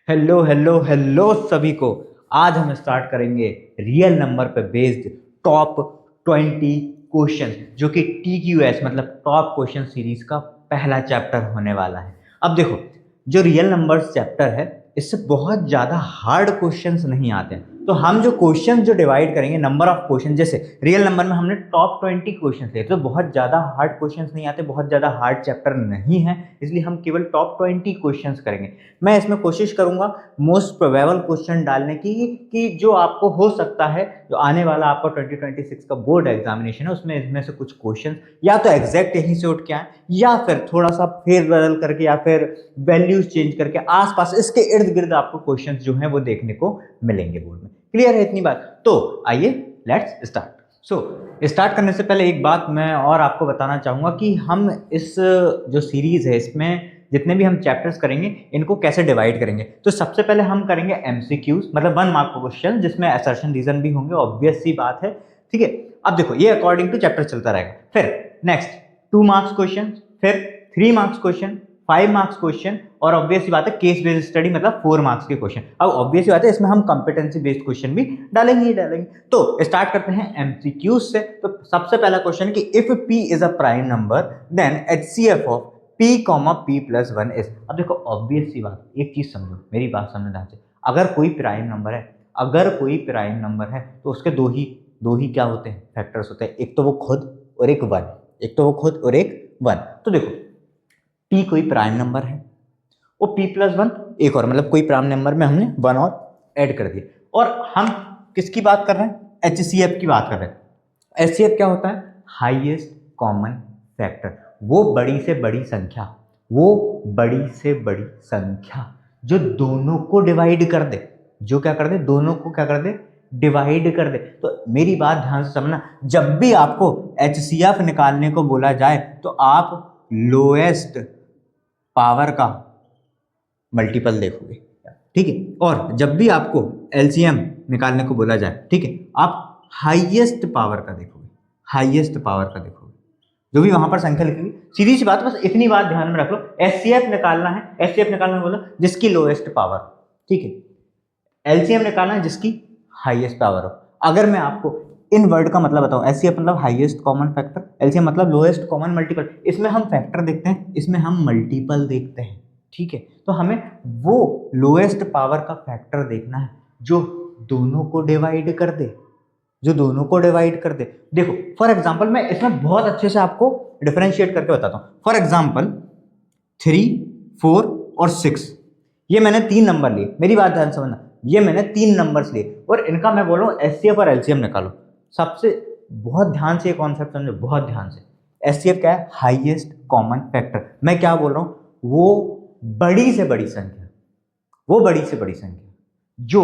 Hello hello hello सभी को। आज हम स्टार्ट करेंगे रियल नंबर पे बेस्ड टॉप 20 क्वेश्चन, जो कि TQS मतलब टॉप क्वेश्चन सीरीज का पहला चैप्टर होने वाला है। अब देखो, जो रियल नंबर्स चैप्टर है इससे बहुत ज़्यादा हार्ड क्वेश्चंस नहीं आते हैं। तो हम जो क्वेश्चन जो डिवाइड करेंगे नंबर ऑफ क्वेश्चन, जैसे रियल नंबर में हमने टॉप 20 क्वेश्चन लिए तो बहुत ज़्यादा हार्ड क्वेश्चंस नहीं आते, बहुत ज़्यादा हार्ड चैप्टर नहीं है, इसलिए हम केवल टॉप 20 क्वेश्चंस करेंगे। मैं इसमें कोशिश करूंगा मोस्ट प्रोबेबल क्वेश्चन डालने की कि जो आपको हो सकता है, जो आने वाला आपका 2026 का बोर्ड एग्जामिनेशन है उसमें इसमें से कुछ क्वेश्चन या तो एग्जैक्ट यहीं से उठ के आए या फिर थोड़ा सा फेर बदल करके या फिर वैल्यूज चेंज करके आसपास इसके इर्द गिर्द आपको क्वेश्चन जो हैं वो देखने को मिलेंगे बोर्ड में। क्लियर है इतनी बात? तो आइए लेट्स स्टार्ट। स्टार्ट करने से पहले एक बात मैं और आपको बताना चाहूंगा कि हम इस जो सीरीज है इसमें जितने भी हम चैप्टर्स करेंगे इनको कैसे डिवाइड करेंगे। तो सबसे पहले हम करेंगे MCQs मतलब 1 मार्क का क्वेश्चन, जिसमें असर्शन रीजन भी होंगे, ऑब्वियस सी बात है। ठीक है, अब देखो ये अकॉर्डिंग टू चैप्टर चलता रहेगा। फिर नेक्स्ट 2 मार्क्स क्वेश्चन, फिर 3 मार्क्स क्वेश्चन, 5 मार्क्स क्वेश्चन, और ऑब्वियस सी बात है केस बेस्ड स्टडी मतलब 4 मार्क्स के क्वेश्चन। अब ऑब्वियस सी बात है इसमें हम कॉम्पिटेंसी बेस्ड क्वेश्चन भी डालेंगे ही डालेंगे। तो स्टार्ट करते हैं MCQs से। तो सबसे पहला क्वेश्चन कि if P is a prime number then HCF of P, P+1 is. अब देखो ऑब्वियस सी बात, एक चीज समझो, मेरी बात समझ ध्यान से। अगर कोई प्राइम नंबर है, अगर कोई प्राइम नंबर है तो उसके दो ही क्या होते हैं, फैक्टर्स होते हैं। एक तो वो खुद और एक वन, एक तो वो खुद और एक वन। तो देखो P कोई प्राइम नंबर है, वो P+1 एक और, मतलब कोई प्राइम नंबर में हमने वन और ऐड कर दिया। और हम किसकी बात कर रहे हैं? HCF की बात कर रहे हैं। HCF क्या होता है? Highest common factor. वो बड़ी से बड़ी संख्या, वो बड़ी से बड़ी संख्या जो दोनों को डिवाइड कर दे, जो क्या कर दे, दोनों को क्या कर दे, डिवाइड कर दे। तो मेरी बात ध्यान से समझना, जब भी आपको HCF निकालने को बोला जाए तो आप लोएस्ट पावर का मल्टीपल देखोगे, ठीक है। और जब भी आपको LCM निकालने को बोला जाए, ठीक है, आप हाईएस्ट पावर का देखोगे, हाईएस्ट पावर का देखोगे। जो भी वहां पर संख्या लिखी हुई, सीधी सी बात, बस इतनी बात ध्यान में रख लो। HCF निकालना है, HCF निकालना बोला जिसकी लोएस्ट पावर, ठीक है। LCM निकालना है जिसकी हाईएस्ट पावर हो। अगर मैं आपको इन वर्ड का मतलब बताऊं, HCF मतलब हाईएस्ट कॉमन फैक्टर, LCM मतलब लोएस्ट कॉमन मल्टीपल। इसमें हम फैक्टर देखते हैं, इसमें हम मल्टीपल देखते हैं, ठीक है। तो हमें वो लोएस्ट पावर का फैक्टर देखना है जो दोनों को डिवाइड कर दे, जो दोनों को डिवाइड कर दे। देखो फॉर एग्जांपल मैं इसमें बहुत अच्छे से आपको डिफरेंशिएट करके बताता हूँ। फॉर एग्जांपल 3, 4 और 6, ये मैंने 3 नंबर लिए, मेरी बात ध्यान समझना, ये मैंने 3 नंबर्स लिए और इनका मैं बोल रहा हूँ HCF और LCM निकालो। सबसे बहुत ध्यान से ये कॉन्सेप्ट समझो, बहुत ध्यान से। HCF क्या है? Highest common factor. मैं क्या बोल रहा हूँ? वो बड़ी से बड़ी संख्या, वो बड़ी से बड़ी संख्या जो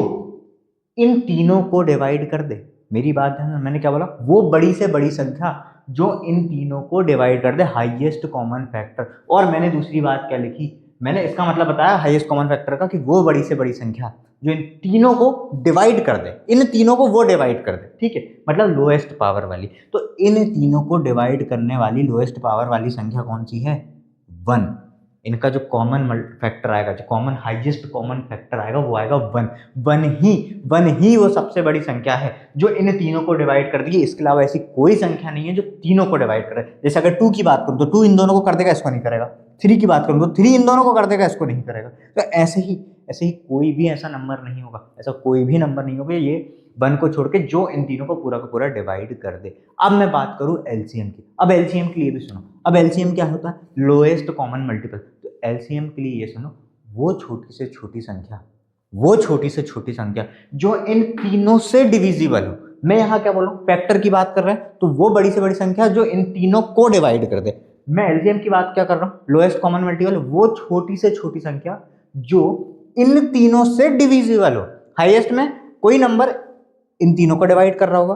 इन तीनों को डिवाइड कर दे। मेरी बात ध्यान, मैंने क्या बोला? वो बड़ी से बड़ी संख्या जो इन तीनों को डिवाइड कर दे, हाईएस्ट कॉमन फैक्टर। और मैंने दूसरी बात क्या लिखी? मैंने इसका मतलब बताया हाईएस्ट कॉमन फैक्टर का कि वो बड़ी से बड़ी संख्या जो इन तीनों को डिवाइड कर दे, इन तीनों को वो डिवाइड कर दे, ठीक है, मतलब लोएस्ट पावर वाली। तो इन तीनों को डिवाइड करने वाली लोएस्ट पावर वाली संख्या कौन सी है? 1। इनका जो कॉमन फैक्टर आएगा, जो कॉमन हाईएस्ट कॉमन फैक्टर आएगा वो आएगा 1। वन ही वो सबसे बड़ी संख्या है जो इन तीनों को डिवाइड कर देगी। इसके अलावा ऐसी कोई संख्या नहीं है जो तीनों को डिवाइड करे। जैसे अगर 2 की बात करूं तो 2 इन दोनों को कर देगा, इसको नहीं करेगा। 3 की बात करूं तो 3 इन दोनों को कर देगा, इसको नहीं करेगा। तो ऐसे ही कोई भी ऐसा नंबर नहीं होगा, ऐसा कोई भी नंबर नहीं होगा ये 1 को छोड़ के जो इन तीनों को पूरा का पूरा डिवाइड कर दे। अब मैं बात करूं LCM की। अब LCM के लिए भी सुनो। अब LCM क्या होता है? Lowest common multiple. तो LCM के लिए ये सुनो, वो छोटी से छोटी संख्या, वो छोटी से छोटी संख्या जो इन तीनों से डिविजिबल हो। मैं यहां क्या बोल रहा हूं? फैक्टर की बात कर रहे हैं तो वो बड़ी से बड़ी संख्या जो इन तीनों को डिवाइड कर दे। मैं LCM की बात क्या कर रहा हूं? लोएस्ट कॉमन मल्टीपल, वो छोटी से छोटी संख्या जो इन तीनों से डिविजिबल हो। हाईएस्ट में कोई नंबर इन तीनों को डिवाइड कर रहा होगा,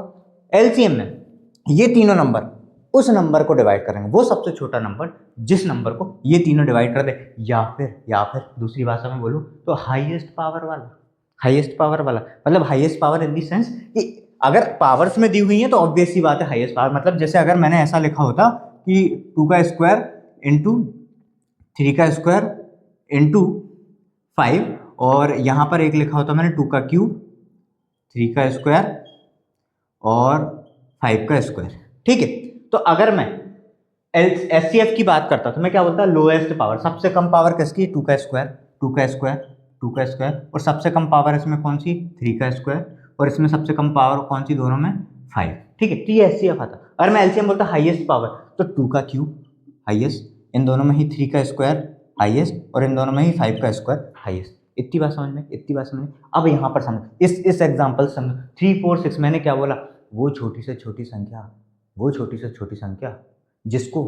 LCM में ये तीनों नंबर उस नंबर को डिवाइड करेंगे, वो सबसे छोटा नंबर जिस नंबर को ये तीनों डिवाइड कर दे। या फिर दूसरी भाषा में बोलूं तो हाईएस्ट पावर वाला, हाईएस्ट पावर वाला मतलब highest power in the sense कि अगर पावर्स में दी हुई है तो ऑब्वियस सी बात है हाईएस्ट पावर। मतलब जैसे अगर मैंने ऐसा लिखा होता कि 2 का स्क्वायर इंटू 3 का स्क्वायर इंटू 5 और यहाँ पर एक लिखा होता मैंने 2 का क्यूब, 3 का स्क्वायर और 5 का स्क्वायर। ठीक है, तो अगर मैं एचसीएफ की बात करता तो मैं क्या बोलता, लोएस्ट पावर, सबसे कम पावर किसकी, 2 का स्क्वायर, 2 का स्क्वायर, 2 का स्क्वायर, और सबसे कम पावर इसमें कौन सी, 3 का स्क्वायर, और इसमें सबसे कम पावर कौन सी दोनों में, 5। ठीक है, तो ये एचसीएफ आता। अगर मैं एलसीएम बोलता हाईएस्ट पावर, तो 2 का क्यूब हाईएस्ट, इन दोनों में ही 3 का स्क्वायर हाईएस्ट, और इन दोनों में ही 5 का स्क्वायर हाईएस्ट। इतनी बात समझ में, इतनी बात समझ में। अब यहाँ पर समझ, इस एग्जाम्पल समझ, 3 4 6, मैंने क्या बोला, वो छोटी से छोटी संख्या, वो छोटी से छोटी संख्या जिसको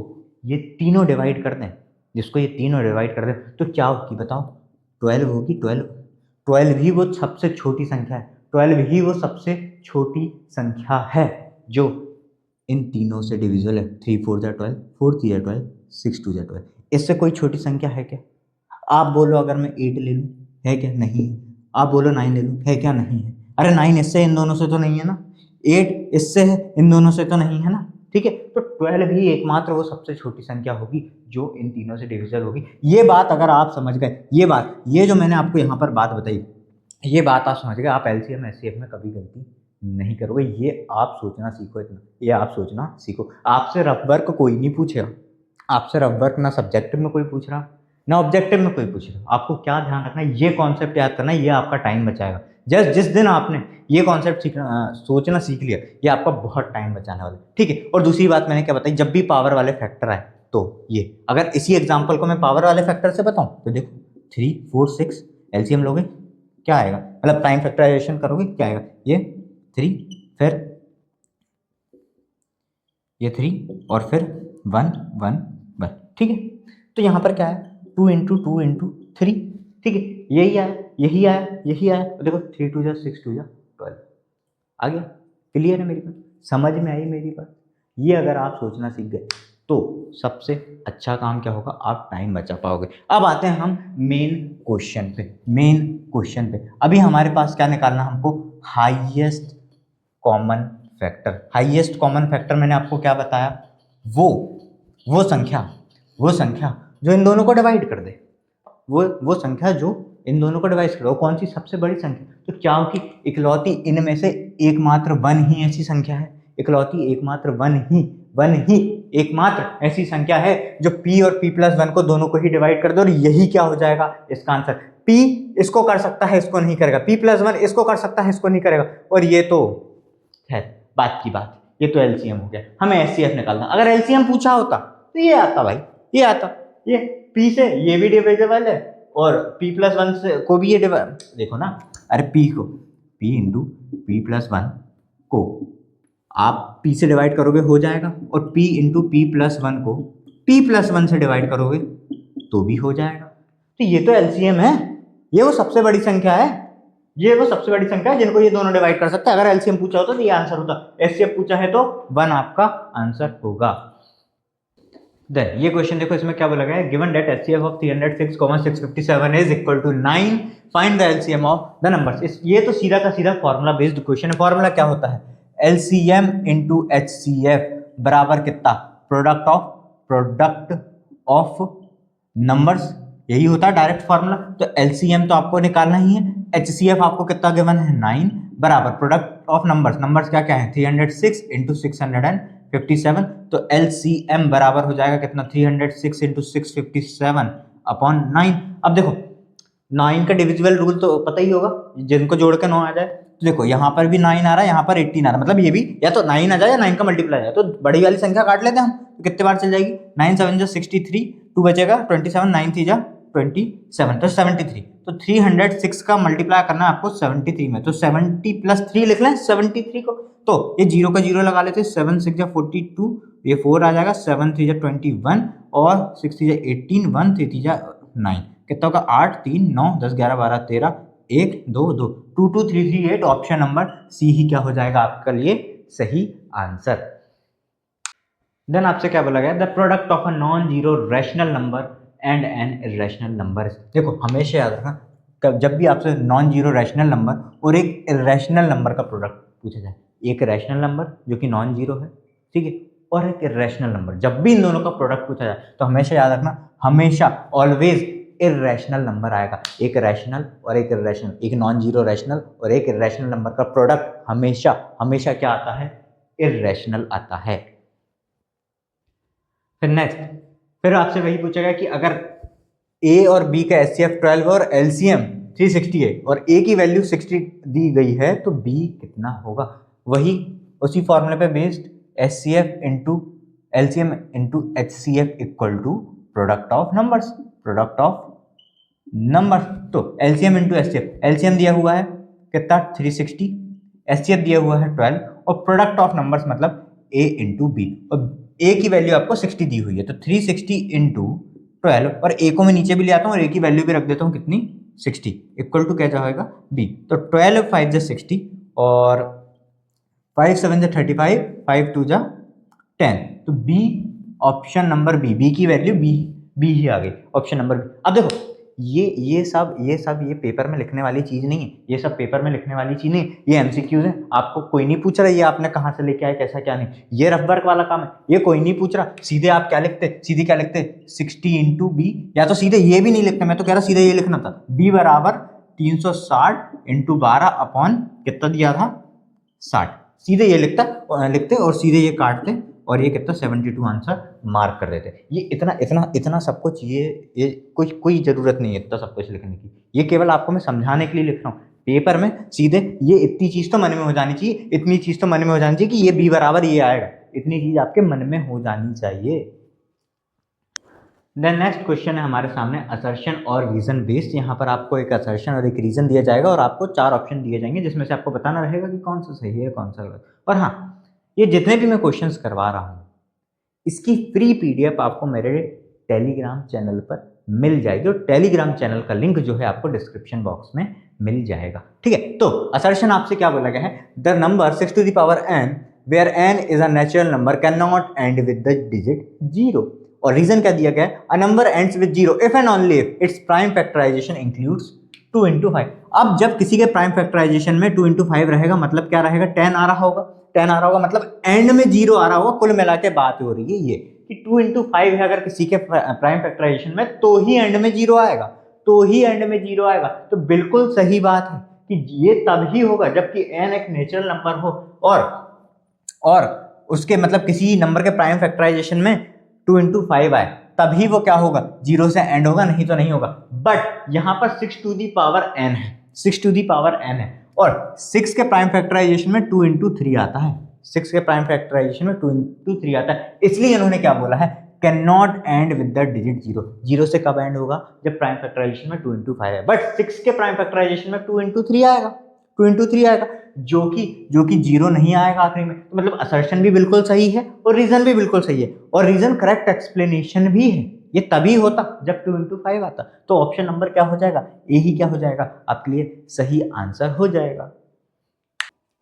ये तीनों डिवाइड कर दें, जिसको ये तीनों डिवाइड कर दें, तो क्या होगी बताओ, 12 होगी। 12 ही वो सबसे छोटी संख्या है, 12 ही वो सबसे छोटी संख्या है जो इन तीनों से डिविजिबल है। 3 4 जा 12, 4 3 जा 12, 6 2 जा 12। इससे कोई छोटी संख्या है क्या? आप बोलो अगर मैं 8 ले लूँ, है क्या? नहीं है। आप बोलो 9 ले लूँ, है क्या? नहीं है। अरे 9 इससे इन दोनों से तो नहीं है ना, 8 इससे है, इन दोनों से तो नहीं है ना। ठीक है, तो 12 ही एकमात्र वो सबसे छोटी संख्या होगी जो इन तीनों से डिविजिबल होगी। ये बात अगर आप समझ गए, ये बात, ये जो मैंने आपको यहाँ पर बात बताई, ये बात आप समझ गए, आप एलसीएम एचसीएफ में कभी गलती नहीं करोगे। ये आप सोचना सीखो, इतना ये आप सोचना सीखो। आपसे रफ वर्क कोई नहीं पूछेगा, आपसे रफ वर्क ना सब्जेक्टिव में कोई पूछ रहा, ना ऑब्जेक्टिव में कोई पूछ रहा। आपको क्या ध्यान रखना है, ये कॉन्सेप्ट याद करना है, ये आपका टाइम बचाएगा। जिस दिन आपने ये कॉन्सेप्ट सोचना सीख लिया, ये आपका बहुत टाइम बचाने वाला है। ठीक है, और दूसरी बात मैंने क्या बताई, जब भी पावर वाले फैक्टर आए, तो ये अगर इसी एग्जाम्पल को मैं पावर वाले फैक्टर से बताऊं, तो देखो 3 4 6 एलसीएम लोगे, क्या आएगा, मतलब प्राइम फैक्टराइजेशन करोगे, क्या आएगा, ये 3, फिर ये 3, और फिर 1 1 1। ठीक है, तो यहाँ पर क्या है, 2 इंटू 2 इंटू 3। ठीक है, यही आया, यही आया, यही आया। तो देखो 3 2 जा 6 2 जा 12 आ गया। क्लियर है मेरी बात, समझ में आई मेरी बात? ये अगर आप सोचना सीख गए तो सबसे अच्छा काम क्या होगा, आप टाइम बचा पाओगे। अब आते हैं हम मेन क्वेश्चन पे। मेन क्वेश्चन पे अभी हमारे पास क्या निकालना, हमको highest common factor. Highest common factor मैंने आपको क्या बताया, वो संख्या जो इन दोनों को डिवाइड कर दे, वो संख्या जो इन दोनों को डिवाइड कर दे, वो कौन सी सबसे बड़ी संख्या। तो क्या होगी, इकलौती इनमें से एकमात्र 1 ही ऐसी संख्या है, इकलौती एकमात्र 1 ही एकमात्र ऐसी संख्या है जो p और p+1 को दोनों को ही डिवाइड कर दे, और यही क्या हो जाएगा इसका आंसर। p इसको कर सकता है, इसको नहीं करेगा, p+1 इसको कर सकता है, इसको नहीं करेगा, और ये तो खैर बात की बात, ये तो एलसीएम हो गया। हमें एचसीएफ निकालना, अगर एलसीएम पूछा होता तो ये आता भाई, ये आता, ये p से ये भी डिविजिबल है, और p+1 से को भी ये देखो ना, अरे p इंटू p+1 को आप p से डिवाइड करोगे हो जाएगा, और p इंटू p+1 को p+1 से डिवाइड करोगे तो भी हो जाएगा। तो ये तो एलसीएम है, ये वो सबसे बड़ी संख्या है, ये वो सबसे बड़ी संख्या है जिनको ये दोनों डिवाइड कर सकते हैं। अगर एलसीएम पूछा होता तो ये आंसर होता, एचसीएफ पूछा है तो 1 आपका आंसर होगा। देन ये क्वेश्चन देखो, इसमें क्या बोला गया है, given that HCF of 306, 657 is equal to 9, find the LCM of the numbers. ये तो सीधा का सीधा फॉर्मूला बेस्ड क्वेश्चन है। फॉर्मूला क्या होता है, एलसीएम इंटू एचसीएफ बराबर कितना, प्रोडक्ट ऑफ नंबर्स, यही होता है डायरेक्ट फॉर्मूला। तो एलसीएम तो आपको निकालना ही है, एचसीएफ आपको कितना गिवन है 9, बराबर प्रोडक्ट ऑफ नंबर्स, नंबर्स क्या क्या है 306 इंटू 657, तो एलसीएम बराबर हो जाएगा कितना 306 इंटू 657 अपॉन 9। अब देखो 9 का डिविजिबल रूल तो पता ही होगा, जिनको जोड़ के 9 आ जाए, तो देखो यहाँ पर भी 9 आ रहा है, यहाँ पर 18 आ रहा है, मतलब ये भी या तो 9 आ जाए या 9 का मल्टीप्लाई आ जाए। तो बड़ी वाली संख्या काट लेते हैं हम, तो कितने बार चल जाएगी, 9 7 जा 63, 2 बचेगा 27, 9 3 जा 27, तो 73। तो 306 का मल्टीप्लाई करना है आपको 73 में, तो 70 + 3 लिख लें 73 को, तो ये 0 का 0 लगा लेते हैं, 7 6 जा 42, ये 4 आ जाएगा, 7 3 जा 21, और 6 3 जा 18, 1 3 3 जा 9, कितना होगा 8 3 9 10 11 12 13, 1 2 2, 2 2 3 3 8, ऑप्शन नंबर सी ही क्या हो जाएगा आपका लिए सही आंसर। देन आपसे क्या बोला गया, the product of a non zero rational number and N irrational number. देखो हमेशा याद रखना, जब भी आपसे नॉन जीरो रैशनल नंबर और एक इरेशनल नंबर का प्रोडक्ट पूछा जाए, एक रैशनल नंबर जो कि नॉन जीरो है, ठीक है, और एक इरेशनल नंबर, जब भी इन दोनों का प्रोडक्ट पूछा जाए तो हमेशा याद रखना, हमेशा ऑलवेज इर्रेशनल नंबर आएगा। एक रैशनल और एक इर्रेशनल, एक नॉन जीरो रैशनल और एक इर्रेशनल नंबर का प्रोडक्ट हमेशा हमेशा क्या आता है? इर्रेशनल आता है। फिर नेक्स्ट, फिर आपसे वही पूछेगा कि अगर ए और बी का HCF 12 और LCM 360 है और ए की वैल्यू 60 दी गई है तो बी कितना होगा? वही उसी फॉर्मूले पे based HCF into LCM into HCF equal to product of numbers, product of number. तो LCM इंटू HCF, LCM दिया हुआ है कितना? 360, HCF दिया हुआ है 12 और प्रोडक्ट ऑफ नंबर्स मतलब A इंटू बी, और A की वैल्यू आपको 60 दी हुई है तो 360 इंटू 12 और A को मैं नीचे भी ले आता हूँ और A की वैल्यू भी रख देता हूँ कितनी? 60 इक्वल टू क्या जाएगा? B। तो 12 5 जा 60 और 5 7 जा 35, 5 2 जा 10, तो B ऑप्शन नंबर बी की वैल्यू बी ही आ गई, ऑप्शन नंबर बी। अब देखो ये सब ये पेपर में लिखने वाली चीज नहीं है, ये सब पेपर में लिखने वाली चीज नहीं, ये एमसीक्यूज है। आपको कोई नहीं पूछ रहा ये आपने कहाँ से लेके आए, कैसा क्या नहीं, ये रफ वर्क वाला काम है, ये कोई नहीं पूछ रहा। सीधे आप क्या लिखते, सीधे क्या लिखते? 60 इंटू बी, या तो सीधे ये भी नहीं लिखते, मैं तो कह रहा सीधे ये लिखना था, बी बराबर 360 इंटू 12 अपॉन कितना दिया था? 60। सीधे ये लिखते और सीधे ये काटते और ये कितना? 72 आंसर मार्क कर देते। ये इतना सब कुछ, ये कोई जरूरत नहीं है इतना सब कुछ लिखने की, ये केवल आपको मैं समझाने के लिए लिख रहा हूँ। पेपर में सीधे ये इतनी चीज तो मन में हो जानी चाहिए, इतनी चीज तो मन में हो जानी चाहिए कि ये बी बराबर ये आएगा, इतनी चीज आपके मन में हो जानी चाहिए। देन नेक्स्ट क्वेश्चन है हमारे सामने असर्शन और रीजन बेस्ड। यहाँ पर आपको एक असर्शन और एक रीजन दिया जाएगा और आपको 4 ऑप्शन दिए जाएंगे जिसमें से आपको बताना रहेगा कि कौन सा सही है कौन सा गलत। और हाँ, ये जितने भी मैं क्वेश्चंस करवा रहा हूँ इसकी फ्री पीडीएफ आपको मेरे टेलीग्राम चैनल पर मिल जाएगी और टेलीग्राम चैनल का लिंक जो है आपको डिस्क्रिप्शन बॉक्स में मिल जाएगा। ठीक है, तो असर्शन आपसे क्या बोला गया है? The number 6 to the power n where n is a natural number can not end with the digit 0। और रीजन क्या दिया गया है? A number ends with 0 if and only if it's prime factorization includes 2 into 5। अब जब किसी के prime factorisation में 2 into 5 रहेगा मतलब क्या रहेगा? 10 आ रहा होगा, 10 आ रहा होगा मतलब एंड में 0 आ रहा होगा। कुल मिला के बात हो रही है ये कि 2 into 5 है अगर किसी के प्राइम फैक्टराइजेशन में तो ही एंड में 0 आएगा, तो ही एंड में 0 आएगा। तो बिल्कुल सही बात है कि ये तब ही होगा जबकि n एक नेचुरल नंबर हो और उसके मतलब किसी नंबर के प्राइम फैक्टराइजेशन में 2 into 5 आए, तभी वो क्या होगा? 0 से एंड होगा, नहीं तो नहीं होगा। बट यहां पर 6 to the power n है, 6 to the power n है और 6 के प्राइम फैक्टराइजेशन में 2 into 3 आता है, 6 के प्राइम फैक्टराइजेशन में 2 into 3 आता है। इसलिए इन्होंने क्या बोला है? Can not end with the digit 0। 0 से कब एंड होगा? जब प्राइम फैक्टराइजेशन में 2 into 5 है। बट 6 के प्राइम फैक्टराइजेशन में 2 into 3 आएगा, 2 into 3 आएगा जो कि 0 नहीं आएगा आखिरी में। तो मतलब असर्शन भी बिल्कुल सही है और रीजन भी बिल्कुल सही है और रीजन करेक्ट एक्सप्लेनेशन भी है। ये तभी होता जब 2 into 5 आता। तो ऑप्शन नंबर क्या हो जाएगा? ए ही क्या हो जाएगा? आपके लिए सही आंसर हो जाएगा।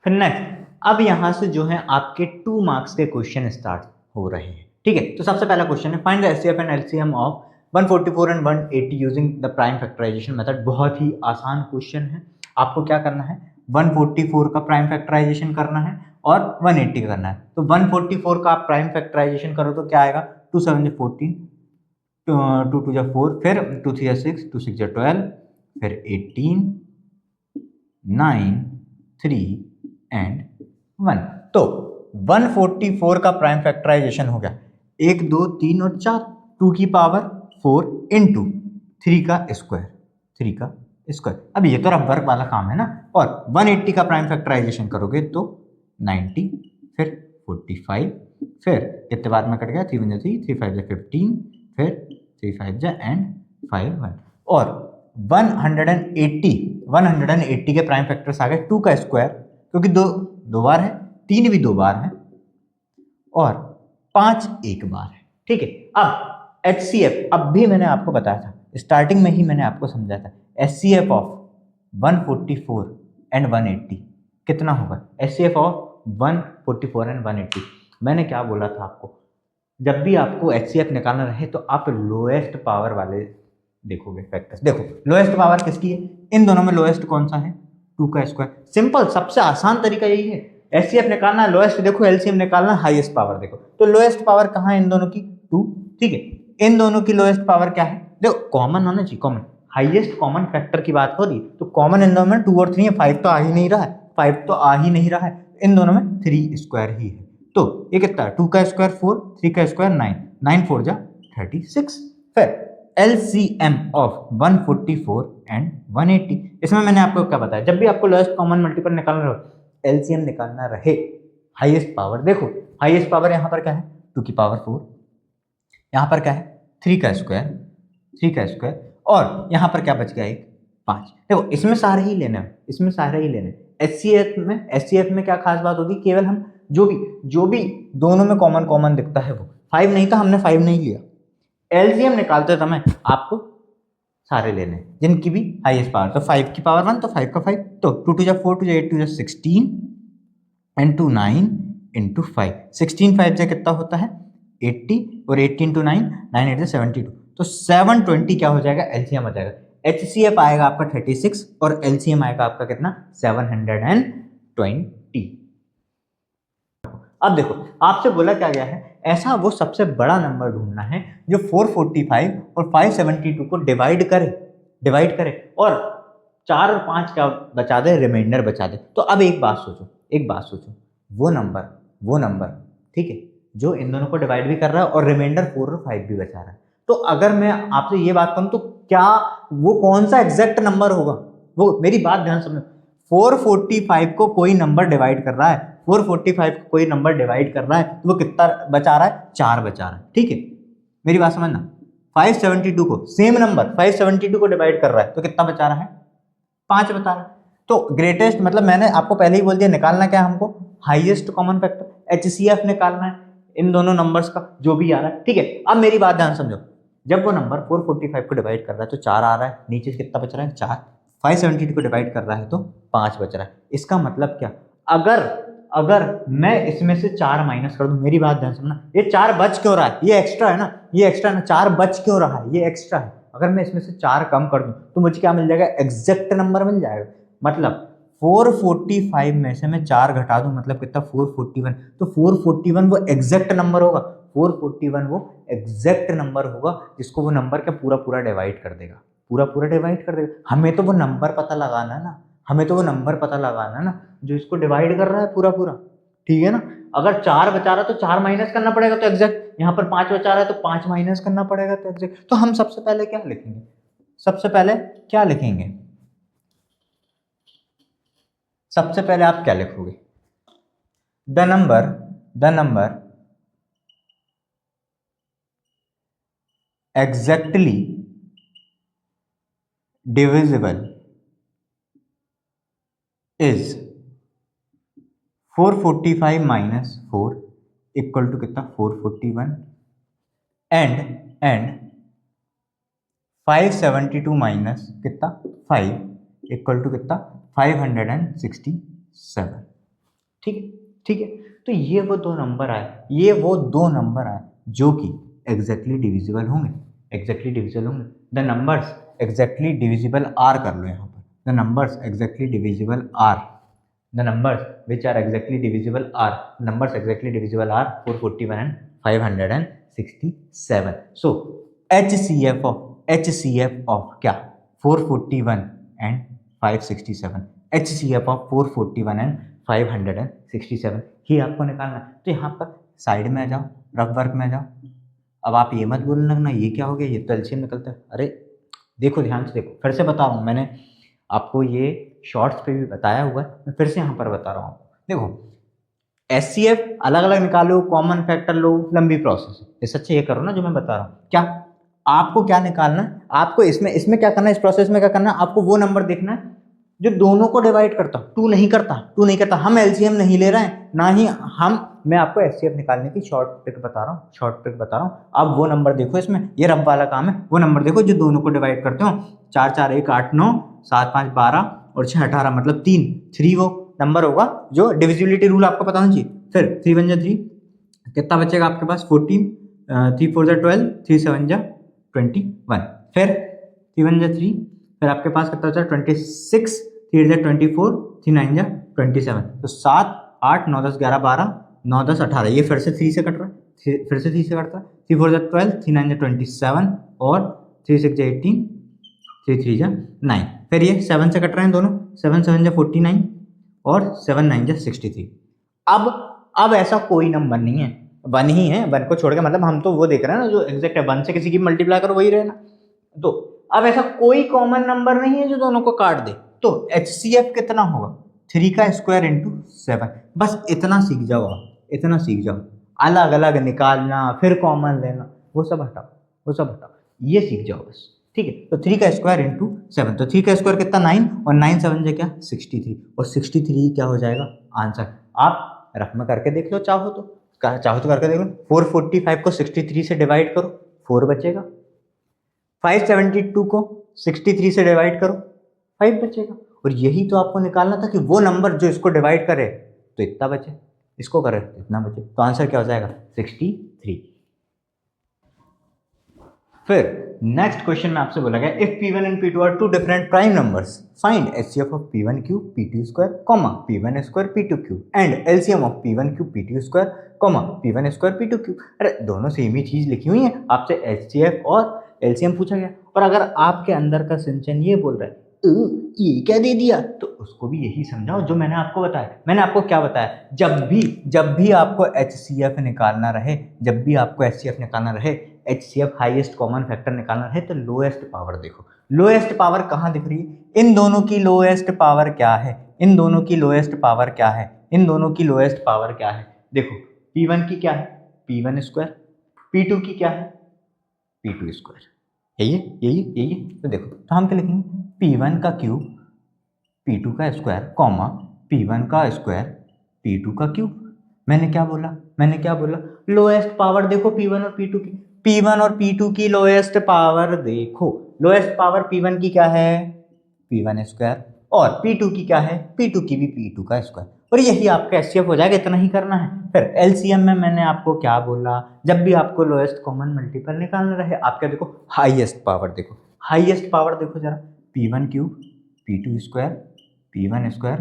फिर नेक्स्ट, अब यहां से जो है आपके 2 मार्क्स के क्वेश्चन स्टार्ट हो रहे हैं। ठीक है, तो सबसे पहला क्वेश्चन है find the HCF and LCM of 144 and 180 using the prime factorization method. बहुत ही आसान क्वेश्चन है। आपको क्या करना है? 144 का प्राइम फैक्टराइजेशन करना है और 180 का करना है। तो 144 का आप प्राइम फैक्टराइजेशन करो तो क्या आएगा? 2 7 14, 2 2 4, फिर 2 3 6, 2 6 12, फिर 18, 9, 3 एंड 1। तो 144 का प्राइम फैक्टराइजेशन हो गया 1 2 3 और 4, 2 की पावर 4 इंटू 3 का स्क्वायर, 3 का स्क्वायर। अब ये तो रफ वर्क वाला काम है ना। और 180 का प्राइम फैक्टराइजेशन करोगे तो 90, फिर 45, फिर कितने बाद में कट गया? 3 1 3, 3 5 15, फिर 3 5 एंड 5 1। और 180 के प्राइम फैक्टर्स आ गए 2 का स्क्वायर क्योंकि दो बार है, 3 भी 2 बार है और 5 एक बार है। ठीक है, अब एचसीएफ अब भी मैंने आपको बताया था, स्टार्टिंग में ही मैंने आपको समझाया था। एचसीएफ ऑफ 144 एंड 180 कितना होगा? एचसीएफ ऑफ 144 एंड 180 मैंने क्या बोला था आपको? जब भी आपको एचसीएफ निकालना रहे तो आप लोएस्ट पावर वाले देखोगे फैक्टर्स। देखो लोएस्ट पावर किसकी है? इन दोनों में लोएस्ट कौन सा है? 2 का स्क्वायर। सिंपल, सबसे आसान तरीका यही है। एचसीएफ निकालना लोएस्ट देखो, एलसीएम निकालना हाईएस्ट पावर देखो। तो लोएस्ट पावर कहाँ है इन दोनों की? 2। ठीक है, इन दोनों की लोएस्ट पावर क्या है? देखो कॉमन होना चाहिए, कॉमन हाईएस्ट कॉमन फैक्टर की बात हो रही तो कॉमन इन दोनों में 2 और 3 है, 5 तो आ ही नहीं रहा है, 5 तो आ ही नहीं रहा है, इन दोनों में 3 स्क्वायर ही है। तो ये कितना है, 2 का स्क्वायर 4, 3 का स्क्वायर 9, 9 4 जा 36। फिर LCM ऑफ 144 एंड 180, इसमें मैंने आपको क्या बताया, जब भी आपको लोएस्ट कॉमन मल्टीपल निकालना रहे, LCM निकालना रहे, हाईएस्ट पावर, देखो हाईएस्ट पावर यहाँ पर क्या है 2 की पावर 4, यहाँ पर क्या है 3 का स्क्वायर, 3 का स्क्वायर, और यहाँ पर क्या बच गया एक 5। देखो इसमें सारे ही लेने हैं, इसमें सारे ही लेने हैं। SCF में क्या खास बात होती है, केवल हम जो भी दोनों में कॉमन कॉमन दिखता है वो 5 नहीं था, हमने 5 नहीं लिया। LCM निकालते समय आपको सारे लेने हैं जिनकी भी हाईएस्ट पावर, तो 5 की पावर 1 तो 5 का 5, तो 2 2 जा 4, 2 जा 8, 2 जा 16 एंड 2 9 इंटू 5, 16 5 जा कितना होता है 80, और 80 इंटू 9, 9 8 जा 72, तो 720 क्या हो जाएगा, LCM हो जाएगा। HCF आएगा आपका 36 और LCM आएगा आपका कितना 720। अब देखो आपसे बोला क्या गया है, ऐसा वो सबसे बड़ा नंबर ढूंढना है जो 445 और 572 को डिवाइड करे और 4 और 5 क्या बचा दे, रिमाइंडर बचा दे। तो अब एक बात सोचो, वो नंबर ठीक है जो इन दोनों को डिवाइड भी कर रहा है और रिमाइंडर 4 और 5 भी बचा रहा है। तो अगर मैं आपसे ये बात करूं तो क्या वो कौन सा एग्जैक्ट नंबर होगा, वो मेरी बात ध्यान समझो, 445 को कोई नंबर डिवाइड कर रहा है, 445 को कोई नंबर डिवाइड कर रहा है तो वो कितना बचा रहा है, 4 बचा रहा है, ठीक है मेरी बात समझना। 572 को सेम नंबर 572 को डिवाइड कर रहा है तो कितना बचा रहा है, 5 बचा रहा है। तो ग्रेटेस्ट मतलब मैंने आपको पहले ही बोल दिया, निकालना क्या है हमको, हाईएस्ट कॉमन फैक्टर HCF निकालना है इन दोनों नंबर्स का जो भी आ रहा है, ठीक है। अब मेरी बात ध्यान समझो, जब वो नंबर 445 को डिवाइड कर रहा है तो 4 आ रहा है, नीचे कितना बच रहा है 4, 572 को डिवाइड कर रहा है तो 5 बच रहा है। इसका मतलब क्या, अगर मैं इसमें से 4 माइनस कर दूं, मेरी बात ध्यान सुनना, ये 4 बच क्यों रहा है, ये एक्स्ट्रा है ना, ये एक्स्ट्रा ना, 4 बच क्यों रहा है, ये एक्स्ट्रा है। अगर मैं इसमें से 4 कम कर दूं तो मुझे क्या मिल जाएगा, एग्जैक्ट नंबर मिल जाएगा। मतलब 445 में से मैं 4 घटा दूं मतलब कितना 441, तो 441 वो एग्जैक्ट नंबर होगा, 441 वो एग्जैक्ट नंबर होगा जिसको वो नंबर का पूरा डिवाइड कर देगा, पूरा डिवाइड कर देगा। हमें तो वो नंबर पता लगाना है ना, जो इसको डिवाइड कर रहा है पूरा, ठीक है ना। अगर 4 बचा रहा है तो 4 माइनस करना पड़ेगा तो एग्जैक्ट, यहाँ पर 5 बचा रहा है तो 5 माइनस करना पड़ेगा तो एग्जैक्ट। तो हम सबसे पहले क्या लिखेंगे, सबसे पहले आप क्या लिखोगे, the number exactly divisible is 445 minus 4 equal to कितना 441 एंड 572 माइनस कितना 5 इक्वल टू कितना 567। ठीक है। तो ये वो दो नंबर आए जो कि एग्जैक्टली डिविजिबल होंगे, the numbers exactly divisible are कर लो यहाँ पर, the numbers exactly divisible are, the numbers which are exactly divisible are 441 and 567. So HCF of क्या 441 and 567, HCF of 441 and 567 ही आपको निकालना है। तो यहाँ पर साइड में आ जाओ, रफ वर्क में आ जाओ। अब आप ये मत बोलने लगना ये क्या हो गया, ये तो एलसीएम निकलता है। अरे देखो ध्यान से देखो, फिर से बता रहा हूँ, मैंने आपको ये शॉर्ट्स पे भी बताया हुआ है, मैं फिर से यहाँ पर बता रहा हूँ आपको। देखो HCF अलग अलग निकालो, कॉमन फैक्टर लो, लंबी प्रोसेस है, इस अच्छे ये करो ना जो मैं बता रहा हूँ। क्या आपको क्या निकालना है, आपको इसमें क्या करना है, इस प्रोसेस में क्या करना है, आपको वो नंबर देखना है जो दोनों को डिवाइड करता, टू नहीं करता। हम एलसीएम नहीं ले रहे हैं, ना ही मैं आपको HCF निकालने की शॉर्ट ट्रिक बता रहा हूँ। अब वो नंबर देखो, इसमें ये रब वाला काम है, वो नंबर देखो जो दोनों को डिवाइड करते हो। 4 4 1 8 9, 7 5 12 और 6 18, मतलब 3 वो नंबर होगा जो डिविजिबिलिटी रूल आपको पता होना चाहिए। फिर 3 1 जा 3, कितना बचेगा आपके पास 14, 3 4 जा 12, 3 7 जा 21, फिर 3 1 जा 3, फिर आपके पास कितना बचा 26, 3 जा 24, 3 9 जा 27, तो 7 8 9 10 11 12 9 10 18, ये फिर से 3 से कट रहा है, फिर से 3 से कटता है, 3 4 जा 12, 3 9 जा 27 और 3 6 जा 18, 3 3 जा 9, फिर ये 7 से कट रहे हैं दोनों, 7 7 जा 49 और 7 9 जा 63। अब ऐसा कोई नंबर नहीं है, 1 ही है, 1 को छोड़ के, मतलब हम तो वो देख रहे हैं ना जो एग्जैक्ट है, 1 से किसी की मल्टीप्लाई करो वही रहे ना। तो अब ऐसा कोई कॉमन नंबर नहीं है जो दोनों को काट दे। तो HCF कितना होगा, 3 का स्क्वायर इंटू 7। बस इतना सीख जाओ आप, इतना सीख जाओ, अलग अलग निकालना फिर कॉमन लेना वो सब हटाओ, वो सब हटाओ, ये सीख जाओ बस, ठीक है। तो 3 का स्क्वायर इंटू 7, तो 3 का स्क्वायर कितना 9 और 9 7 जा क्या 63, और 63 क्या हो जाएगा आंसर। आप रफ में करके देख लो, चाहो तो करके देख लो। 445 को 63 से डिवाइड करो, 4 बचेगा। 572 को 63 से डिवाइड करो, 5 बचेगा। और यही तो आपको निकालना था कि वो नंबर जो इसको डिवाइड करे तो इतना बचे, इसको करे तो इतना बचे, तो आंसर क्या हो जाएगा 63। फिर नेक्स्ट क्वेश्चन में आपसे बोला गया if P1 and P2 are two different prime numbers find HCF of P1 cube P2 square comma P1 square P2 cube and LCM of P1 cube P2 square comma P1 square P2 cube. अरे दोनों same ही चीज लिखी हुई है, आपसे HCF और LCM पूछा गया, और अगर आपके अंदर का सिंचन ये बोल रहा है ये क्या दे दिया, तो उसको भी यही समझाओ जो मैंने आपको बताया। मैंने आपको क्या बताया, जब भी आपको HCF निकालना रहे, जब भी आपको HCF निकालना रहे, HCF हाईएस्ट कॉमन फैक्टर निकालना है, तो लोएस्ट पावर देखो। लोएस्ट पावर कहाँ दिख रही है, इन दोनों की लोएस्ट पावर क्या है, इन दोनों की लोएस्ट पावर क्या है, इन दोनों की लोएस्ट पावर क्या है। देखो P1 की क्या है P1 स्क्वायर, P2 की क्या है P2 स्क्वायर, यही। तो देखो, तो हम क्या लिखेंगे P1 का क्यूब P2 का स्क्वायर कॉमा P1 का स्क्वायर P2 का क्यूब। मैंने क्या बोला लोएस्ट पावर देखो P1 और P2 की, P1 और P2 की लोएस्ट पावर देखो। लोएस्ट पावर P1 की क्या है P1 स्क्वायर, और P2 की क्या है P2 की भी P2 का स्क्वायर, और यही आपका HCF हो जाएगा, इतना ही करना है। फिर LCM में मैंने आपको क्या बोला, जब भी आपको लोएस्ट कॉमन मल्टीपल निकालना रहे, आप क्या देखो हाईएस्ट पावर देखो, हाईएस्ट पावर देखो जरा, P1 cube P2 square P1 square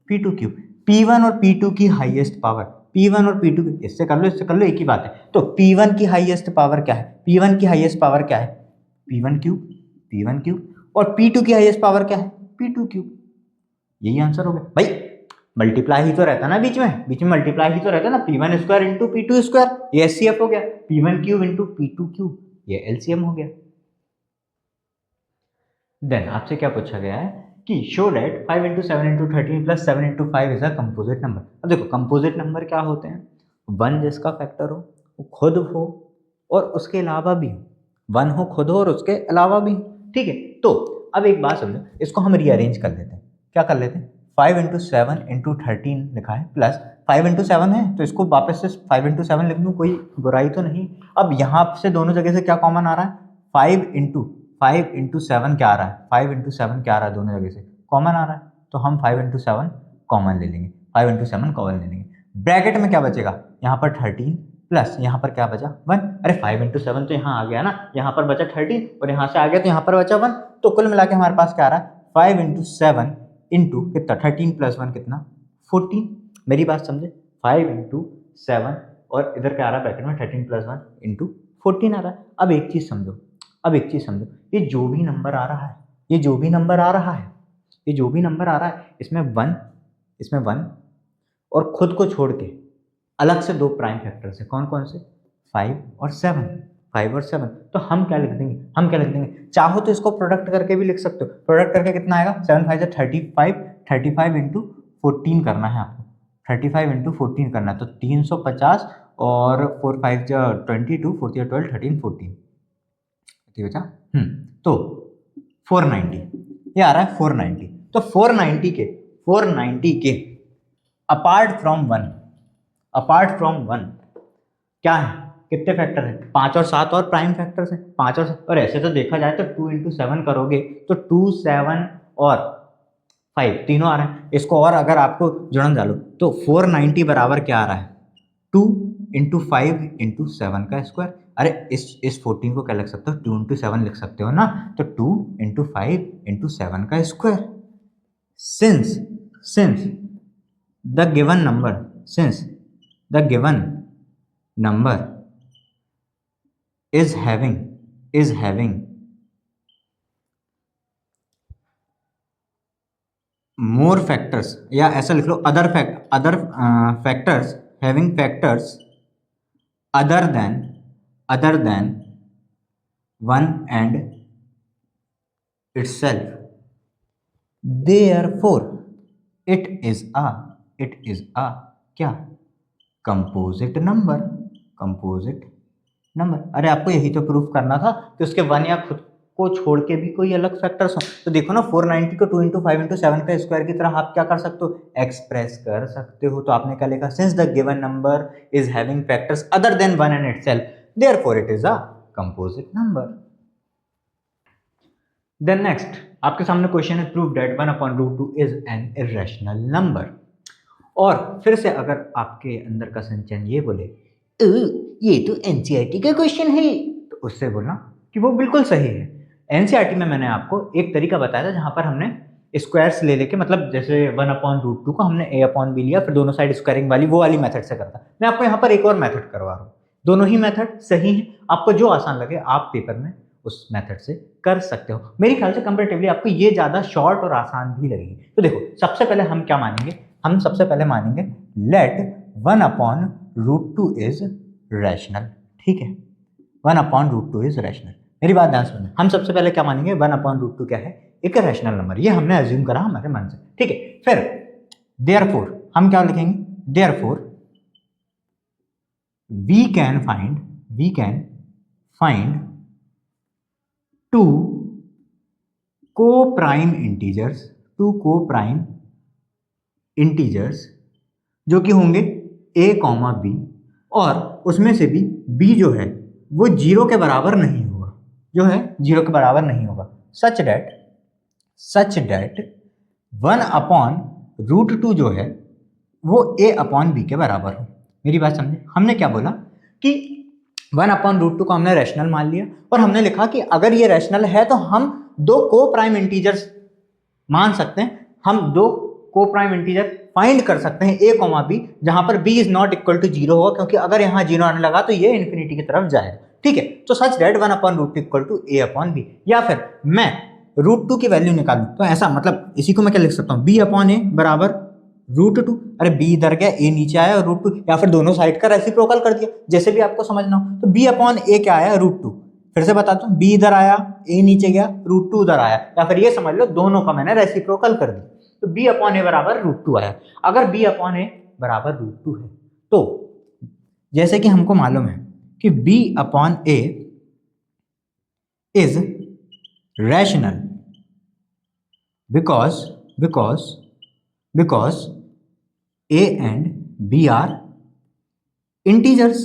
P2 cube. P1 और P2 की हाईएस्ट पावर, P1 और P2 की, इससे कर लो एक ही बात है। तो P1 की हाईएस्ट पावर क्या है, P1 की हाईएस्ट पावर क्या है P1 क्यूब, और P2 की हाईएस्ट पावर क्या है P2 क्यूब। यही आंसर हो गया भाई। मल्टीप्लाई ही तो रहता ना बीच में मल्टीप्लाई ही तो रहता ना, P1 square into P2 square, ये HCF हो गया, P1 cube into P2 cube, ये LCM हो गया। देन आपसे क्या पूछा गया है कि show that 5 into 7 into 13 plus 7 into 5 is a composite number. अब देखो कंपोजिट नंबर क्या होते हैं, 1 जिसका फैक्टर हो, वो खुद हो और उसके अलावा भी हो, 1 हो खुद हो और उसके अलावा भी हो, ठीक है। तो अब एक बात समझो, इसको हम रीअरेंज कर लेते हैं। क्या कर लेते हैं, 5 इंटू 7 इंटू 13 लिखा है, प्लस 5 इंटू 7 है तो इसको वापस से 5 इंटू 7 लिख दूँ, कोई बुराई तो नहीं। अब यहाँ से दोनों जगह से क्या कॉमन आ रहा है, 5 इंटू 7 क्या आ रहा है, 5 इंटू 7 क्या आ रहा है, दोनों जगह से कॉमन आ रहा है, तो हम 5 इंटू 7 कॉमन ले लेंगे, 5 इंटू 7 कॉमन ले लेंगे। ब्रैकेट में क्या बचेगा, यहाँ पर 13 प्लस यहाँ पर क्या बचा 1। अरे 5 इंटू 7 तो यहाँ आ गया ना, यहाँ पर बचा 13 और यहाँ से आ गया तो यहाँ पर बचा 1, तो कुल मिला के हमारे पास क्या आ रहा है 5 इंटू 7 इंटू कितना 13 प्लस 1 कितना 14। मेरी बात समझे, 5 इंटू 7 और इधर क्या आ रहा है ब्रैकेट में 13 प्लस 1 इंटू 14 आ रहा है। अब एक चीज़ समझो, ये जो भी नंबर आ रहा है, इसमें 1 और खुद को छोड़ के अलग से 2 प्राइम फैक्टर्स है, कौन कौन से 5 और 7। तो हम क्या लिख देंगे, चाहो तो इसको प्रोडक्ट करके भी लिख सकते हो। प्रोडक्ट करके कितना आएगा 7 5 35 इंटू 14 करना है आपको, 35 इंटू 14 करना है, तो 350 और 4 5 22 4 12 13 14 बचा। तो 490 ये आ रहा है 490। तो 490 के अपार्ट फ्रॉम वन क्या है, कितने फैक्टर हैं 5 और 7 और प्राइम फैक्टर्स हैं 5 और 7। और ऐसे तो देखा जाए तो 2 इंटू 7 करोगे तो 2 7 और 5 तीनों आ रहे हैं। इसको और अगर आपको जुड़न डालो तो 490 बराबर क्या आ रहा है 2 इंटू 5 इंटू 7 का स्क्वायर। अरे इस 14 को क्या लिख सकते हो 2 इंटू 7 लिख सकते हो ना, तो 2 इंटू 5 इंटू 7 का square. Since the given number is having more factors, या ऐसा लिख लो other factors having factors other than one and itself, therefore it is a क्या कंपोजिट नंबर। अरे आपको यही तो प्रूफ करना था कि उसके वन या खुद को छोड़ के भी कोई अलग फैक्टर्स हो। तो देखो ना 490 को 2 इंटू 5 इंटू 7 का स्क्वायर की तरह आप क्या कर सकते हो, एक्सप्रेस कर सकते हो। तो आपने क्या लिखा, since the given number is having factors other than one and itself, therefore it is a composite number. Then next आपके सामने क्वेश्चन है, prove that 1/√2 is an irrational number. और फिर से अगर आपके अंदर का संचयन ये बोले ये तो एनसीईआरटी का क्वेश्चन है, तो उससे बोलना कि वो बिल्कुल सही है। एनसीईआरटी में मैंने आपको एक तरीका बताया था जहां पर हमने स्क्वायर्स ले लेके, मतलब जैसे 1/√2 को हमने a/b लिया, फिर दोनों साइड स्क्वायरिंग वाली वो वाली मेथड से करता। मैं आपको यहाँ पर एक और मेथड करवा रहा हूँ, दोनों ही मेथड सही है, आपको जो आसान लगे आप पेपर में उस मेथड से कर सकते हो। मेरे ख्याल से कंपैरेटिवली आपको ये ज़्यादा शॉर्ट और आसान भी लगेगी। तो देखो सबसे पहले हम क्या मानेंगे, हम सबसे पहले मानेंगे लेट 1/√2 इज रैशनल। ठीक है, 1/√2 इज रैशनल। मेरी बात ध्यान सुनना, हम सबसे पहले क्या मानेंगे, 1/√2 क्या है, एक रैशनल नंबर। ये हमने अज्यूम करा हमारे मन से। ठीक है, फिर देयरफॉर हम क्या लिखेंगे, therefore we can find two coprime integers जो कि होंगे a, b, और उसमें से भी b जो है वो 0 के बराबर नहीं होगा, जो है 0 के बराबर नहीं होगा, सच दैट 1/√2 जो है वो a/b के बराबर हो। मेरी बात समझे, हमने क्या बोला कि 1/√2 को हमने रैशनल मान लिया और हमने लिखा कि अगर ये रैशनल है तो हम दो को-प्राइम इंटीजर्स मान सकते हैं, हम दो को-प्राइम इंटीजर फाइंड कर सकते हैं a, b, जहां पर b is not equal to 0 होगा, क्योंकि अगर यहां 0 आने लगा तो ये इन्फिनिटी की तरफ जाएगा। ठीक है, तो such that 1/√2 equal to a/b, या फिर मैं √2 की वैल्यू निकालूं तो ऐसा, मतलब इसी को मैं क्या लिख सकता हूं, b/a बराबर √2। अरे b इधर गया, a नीचे आया और √2, या फिर दोनों साइड का रेसिप्रोकल कर दिया, जैसे भी आपको समझना हो। तो b/a क्या आया, √2। फिर से बताता हूँ, b इधर आया, a नीचे गया, √2 उधर आया, या फिर ये समझ लो दोनों का मैंने रेसिप्रोकल कर दिया, तो b/a बराबर √2 आया। अगर b/a बराबर √2 है तो जैसे कि हमको मालूम है कि b/a is rational because a and b are integers.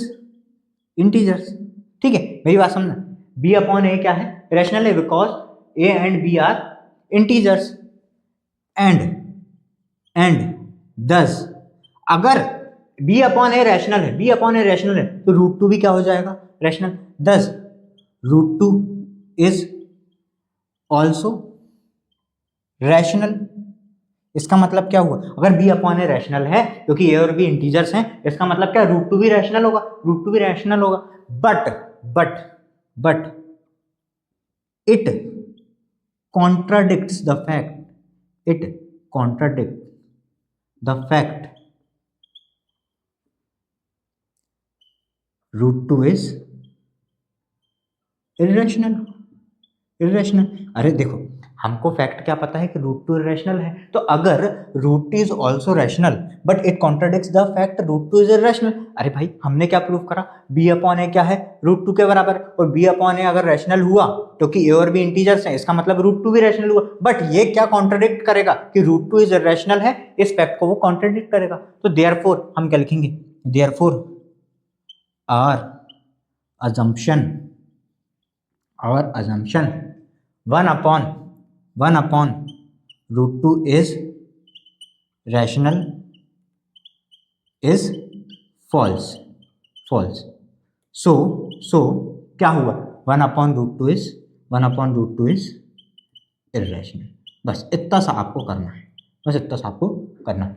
ठीक है, मेरी बात समझना, b/a क्या है, रैशनल है because a and b are integers, and thus अगर b/a रैशनल है तो √2 भी क्या हो जाएगा, रैशनल। दस √2 इज ऑल्सो रैशनल। इसका मतलब क्या हुआ, अगर b/a रैशनल है क्योंकि a और b इंटीजर्स हैं, इसका मतलब क्या, √2 भी रैशनल होगा, but it contradicts the fact √2 is irrational। अरे देखो हमको फैक्ट क्या पता है कि √2 इरेशनल है, तो अगर √2 is also rational but it contradicts the fact √2 is irrational. अरे भाई हमने क्या प्रूव करा, b/a क्या है, √2 के बराबर, और b/a अगर रैशनल हुआ क्योंकि a और b इंटीजर्स हैं, इसका मतलब √2 भी रैशनल हुआ। बट ये क्या कॉन्ट्राडिक्ट करेगा कि √2 इज इरेशनल है, इस फैक्ट को वो कॉन्ट्राडिक्ट करेगा। तो देयरफॉर हम क्या लिखेंगे, therefore our assumption 1/√2 is rational is false। so क्या हुआ, 1/√2 is irrational। बस इतना सा आपको करना है,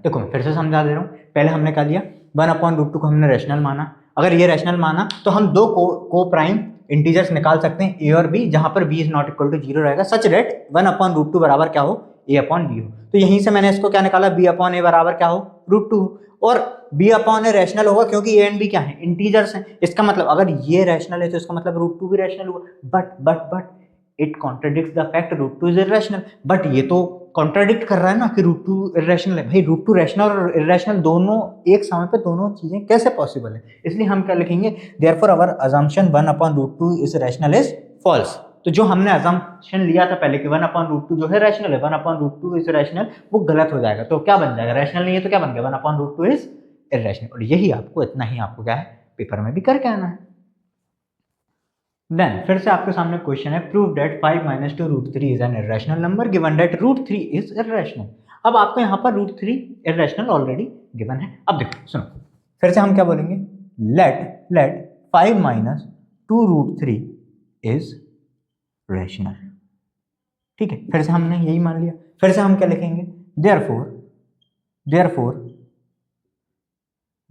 देखो मैं फिर से समझा दे रहा हूँ। पहले हमने क्या लिया, 1/√2 को हमने रैशनल माना, अगर ये रैशनल माना तो हम दो को प्राइम इंटीजर्स निकाल सकते हैं a और b, जहां पर b is not equal to 0 रहेगा, सच दैट 1/√2 बराबर क्या हो, ए अपॉन बी हो। तो यहीं से मैंने इसको क्या निकाला, बी अपॉन ए बराबर क्या हो, √2 हो। और बी अपॉन ए रैशनल होगा क्योंकि ए एंड बी क्या है, इंटीजर्स हैं। इसका मतलब अगर ये रैशनल है तो इसका मतलब √2 भी रैशनल हुआ। But it contradicts the fact √2 is irrational. But ये तो कॉन्ट्राडिक्ट कर रहा है ना कि √2 इररेशनल है। भाई √2 रैशनल और इररेशनल दोनों एक समय पे दोनों चीजें कैसे पॉसिबल है? इसलिए हम क्या लिखेंगे, therefore our assumption 1/√2 is rational is false. तो जो हमने अजम्पशन लिया था पहले कि 1/√2 जो है रैशनल है, 1/√2 इज रैशनल, वो गलत हो जाएगा। तो क्या बन जाएगा, रैशनल नहीं है तो क्या बन गया, 1/√2 इज इररेशनल। और यही आपको, इतना ही आपको क्या है पेपर में भी करके आना है। देन फिर से आपके सामने क्वेश्चन है, prove that 5 - 2√3 is an irrational number given that √3 is irrational. अब आपको यहाँ पर √3 इररेशनल ऑलरेडी गिवन है। अब देखो सुनो, फिर से हम क्या बोलेंगे, लेट 5 - 2√3 इज रैशनल। ठीक है, फिर से हमने यही मान लिया। फिर से हम क्या लिखेंगे, therefore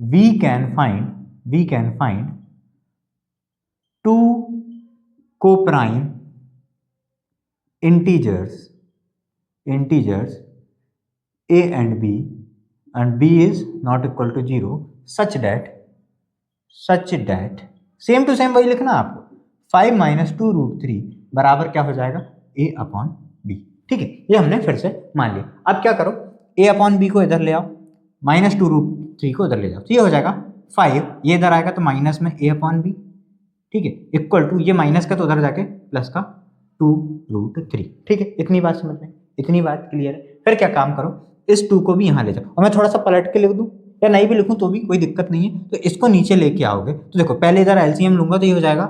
we can find two coprime integers a and b is not equal to 0 such that same to same वही लिखना आपको, 5 - 2√3 बराबर क्या हो जाएगा, a अपॉन b। ठीक है, ये हमने फिर से मान लिया। अब क्या करो, a अपॉन b को इधर ले आओ, -2√3 को इधर ले जाओ, तो ये हो जाएगा 5, ये इधर आएगा तो माइनस में a अपॉन b, ठीक है, इक्वल टू ये माइनस का तो उधर जाके प्लस का 2√3। ठीक है, इतनी बात समझ में, इतनी बात क्लियर है। फिर क्या काम करो, इस 2 को भी यहाँ ले जाओ, और मैं थोड़ा सा पलट के लिख दूँ या नहीं भी लिखूँ तो भी कोई दिक्कत नहीं है। तो इसको नीचे लेके आओगे तो देखो, पहले इधर एलसीएम लूंगा तो ये हो जाएगा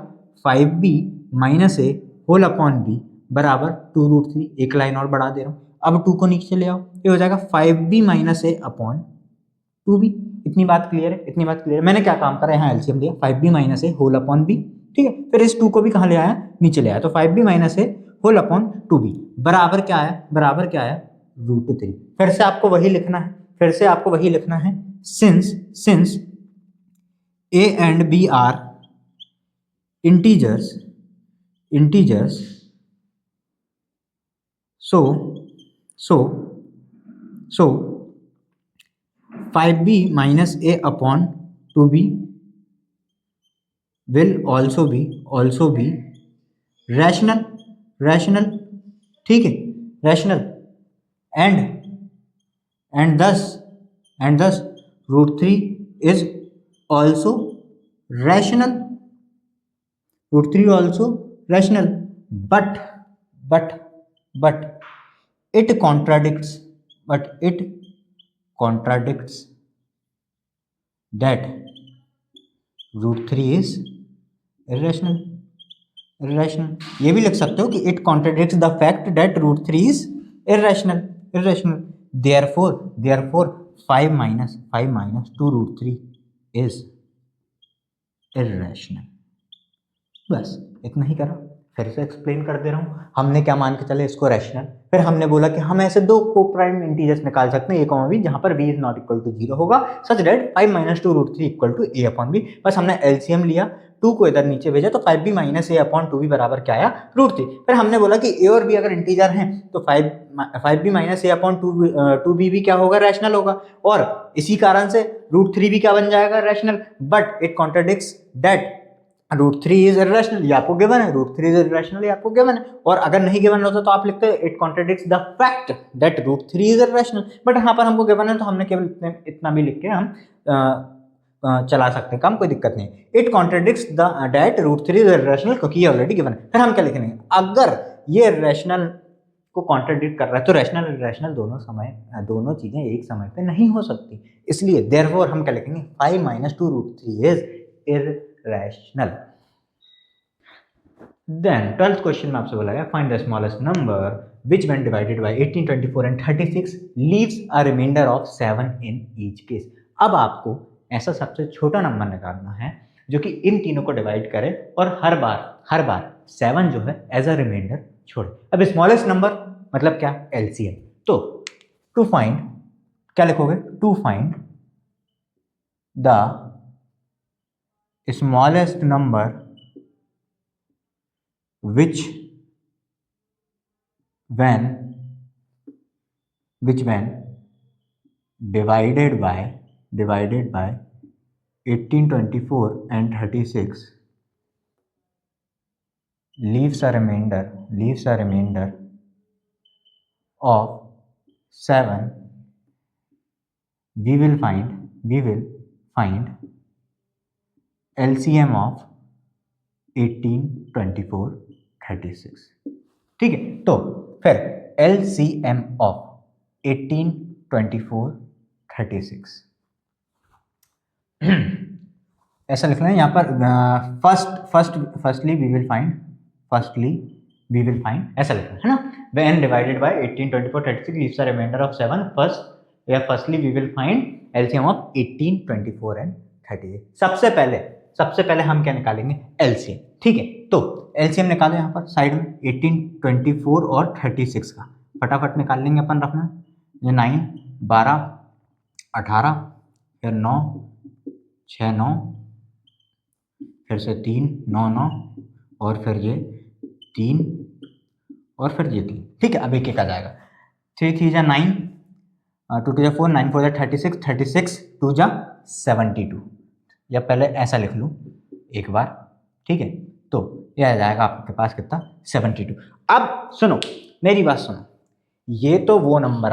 5b - a whole upon b बराबर 2√3, एक लाइन और बढ़ा दे रहा हूँ। अब 2 को नीचे ले आओ, ये हो जाएगा 5b - a अपॉन 2b। इतनी बात क्लियर है, इतनी बात क्लियर है। मैंने क्या काम करा, यहाँ एलसीएम लिया, 5b - a whole upon b। ठीक है, फिर इस 2 को भी कहाँ ले आया, नीचे ले आया, तो 5b - a whole upon 2b बराबर क्या आया, √3। फिर से आपको वही लिखना है, since a and b are integers, so 5b - a upon 2b will also be rational, ठीक है, rational, and thus √3 is also rational, but it contradicts that √3 is irrational। ये भी लिख सकते हो कि it contradicts the fact that √3 is irrational। therefore 5 - 2√3 is irrational। बस इतना ही करा। फिर से एक्सप्लेन कर दे रहा हूँ, हमने क्या मान के चले इसको रैशनल, फिर हमने बोला कि हम ऐसे 2 कोप्राइम इंटीजर्स निकाल सकते हैं, a, b, जहां पर b is not equal to 0 होगा, such that 5 - 2√3 equal to a upon b। बस हमने एलसीएम लिया, 2 को इधर नीचे भेजा तो 5b - a अपॉन 2b बराबर क्या आया, √3। फिर हमने बोला कि a और b अगर इंटीजर हैं तो 5b - a अपॉन 2b भी क्या होगा, रैशनल होगा, और इसी कारण से √3 भी क्या बन जाएगा, rational. But it contradicts that √3 is irrational, ये आपको गिवन है, √3 इज इररेशनल, ये आपको गिवन है। और अगर नहीं गिवन होता तो आप लिखते it contradicts the fact that √3 is irrational, but यहाँ पर हमको गिवन है तो हमने केवल इतना भी लिख के हम चला सकते हैं काम, कोई दिक्कत नहीं। It contradicts the that √3 is irrational, क्योंकि ये ऑलरेडी गिवन है। फिर हम क्या लिखेंगे, अगर ये रैशनल को कॉन्ट्रडिक्ट कर रहा है तो रैशनल और इररेशनल दोनों चीजें एक समय पे नहीं हो सकती, इसलिए देयरफॉर हम क्या लिखेंगे, 5 - 2√3 is irrational। Then 12th question में आपसे बोला गया, find the smallest number which when divided by 18, 24 and 36 leaves a remainder of 7 in each case। अब आपको ऐसा सबसे छोटा नंबर निकालना है जो कि इन तीनों को डिवाइड करे और हर बार 7 जो है एज अ रिमाइंडर छोड़े। अब स्मॉलेस्ट नंबर मतलब क्या, एलसीएम। तो टू फाइंड क्या लिखोगे, to find the smallest number which when which when divided by 18, 24 and 36 leaves a remainder of 7, we will find LCM of 18, 24, 36। ठीक है, तो फिर LCM of 18, 24, 36 ऐसा लिखना है यहाँ पर। फर्स्टली वी विल फाइंड ऐसा लिखना है ना। when divided by 18, 24, 36 leaves a remainder of 7, firstly we will find LCM of 18, 24 and 36। सबसे पहले हम क्या निकालेंगे, LCM। ठीक है, तो LCM निकालो यहाँ पर साइड में 18, 24 और 36 का फटाफट निकाल लेंगे अपन। रखना ये 9, 12, 18, फिर 9, 6, 9, फिर से 3, 9, 9 और फिर ये 3 और फिर ये 3। ठीक है, अब एक एक आ जाएगा। 3 3 जा 9, 2 2 जा 4, 9 4 जा 36, 36 2 जा 72। या पहले ऐसा लिख लूँ एक बार। ठीक है, तो ये आ जाएगा आपके पास कितना, 72। अब सुनो मेरी बात सुनो, ये तो वो नंबर